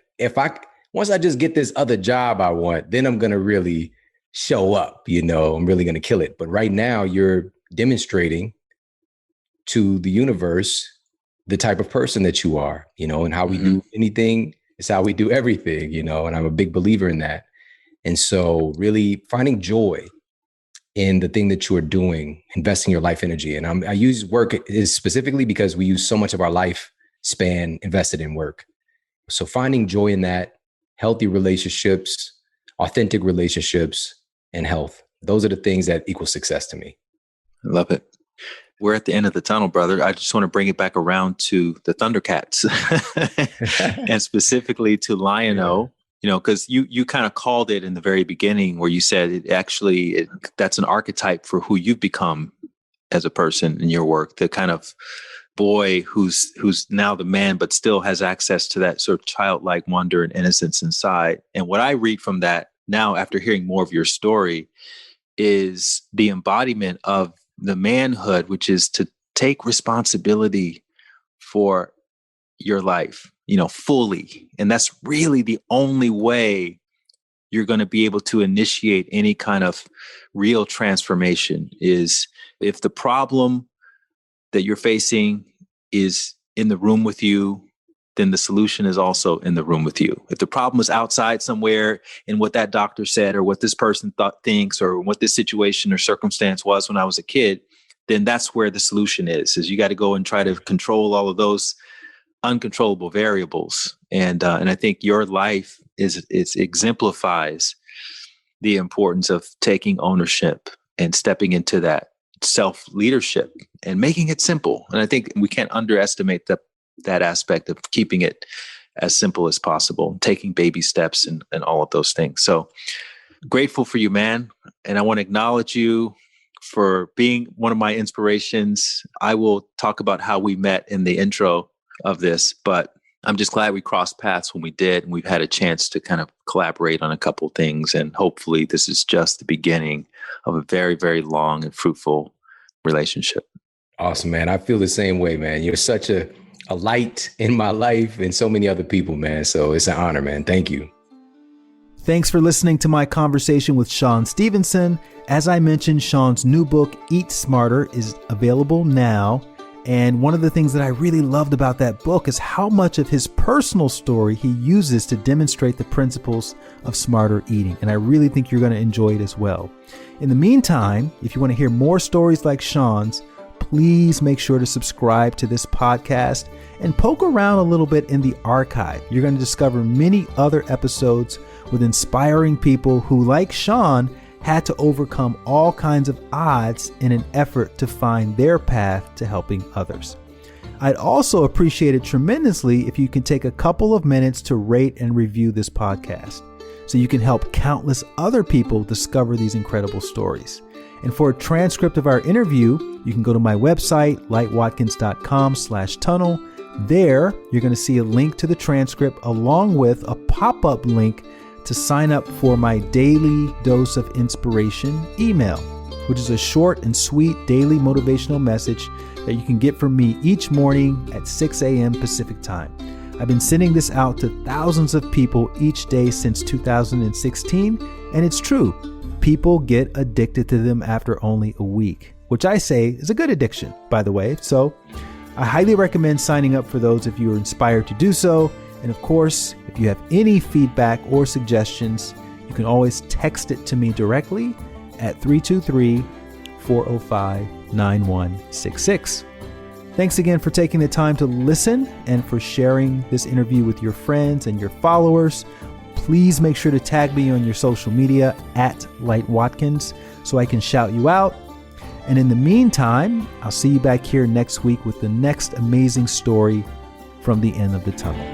once I just get this other job I want, then I'm going to really show up, I'm really going to kill it. But right now you're demonstrating to the universe the type of person that you are, and how we do anything is how we do everything, and I'm a big believer in that. And so really finding joy in the thing that you are doing, investing your life energy. And I use work is specifically because we use so much of our life span invested in work. So finding joy in that, healthy relationships, authentic relationships, and health. Those are the things that equal success to me. I love it. We're at the end of the tunnel, brother. I just want to bring it back around to the Thundercats and specifically to Lion-O, because you kind of called it in the very beginning where you said that's an archetype for who you've become as a person in your work, the kind of boy who's now the man, but still has access to that sort of childlike wonder and innocence inside. And what I read from that now, after hearing more of your story, is the embodiment of the manhood, which is to take responsibility for your life, fully. And that's really the only way you're going to be able to initiate any kind of real transformation, is if the problem that you're facing is in the room with you, then the solution is also in the room with you. If the problem is outside somewhere in what that doctor said, or what this person thinks, or what this situation or circumstance was when I was a kid, then that's where the solution is you got to go and try to control all of those uncontrollable variables. And I think your life exemplifies the importance of taking ownership and stepping into that self-leadership and making it simple. And I think we can't underestimate that aspect of keeping it as simple as possible, taking baby steps and all of those things. So grateful for you, man. And I want to acknowledge you for being one of my inspirations. I will talk about how we met in the intro of this, but I'm just glad we crossed paths when we did, and we've had a chance to kind of collaborate on a couple of things. And hopefully this is just the beginning of a very, very long and fruitful relationship. Awesome, man. I feel the same way, man. You're such a light in my life and so many other people, man. So it's an honor, man. Thank you. Thanks for listening to my conversation with Shawn Stevenson. As I mentioned, Shawn's new book, Eat Smarter, is available now. And one of the things that I really loved about that book is how much of his personal story he uses to demonstrate the principles of smarter eating. And I really think you're going to enjoy it as well. In the meantime, if you want to hear more stories like Shawn's, please make sure to subscribe to this podcast and poke around a little bit in the archive. You're going to discover many other episodes with inspiring people who, like Shawn, had to overcome all kinds of odds in an effort to find their path to helping others. I'd also appreciate it tremendously if you can take a couple of minutes to rate and review this podcast so you can help countless other people discover these incredible stories. And for a transcript of our interview, you can go to my website, lightwatkins.com/tunnel. There, you're going to see a link to the transcript along with a pop-up link to sign up for my daily dose of inspiration email, which is a short and sweet daily motivational message that you can get from me each morning at 6 a.m. Pacific time. I've been sending this out to thousands of people each day since 2016, and it's true. People get addicted to them after only a week, which I say is a good addiction, by the way. So I highly recommend signing up for those if you are inspired to do so. And of course, if you have any feedback or suggestions, you can always text it to me directly at 323-405-9166. Thanks again for taking the time to listen and for sharing this interview with your friends and your followers. Please make sure to tag me on your social media at LightWatkins so I can shout you out. And in the meantime, I'll see you back here next week with the next amazing story from the end of the tunnel.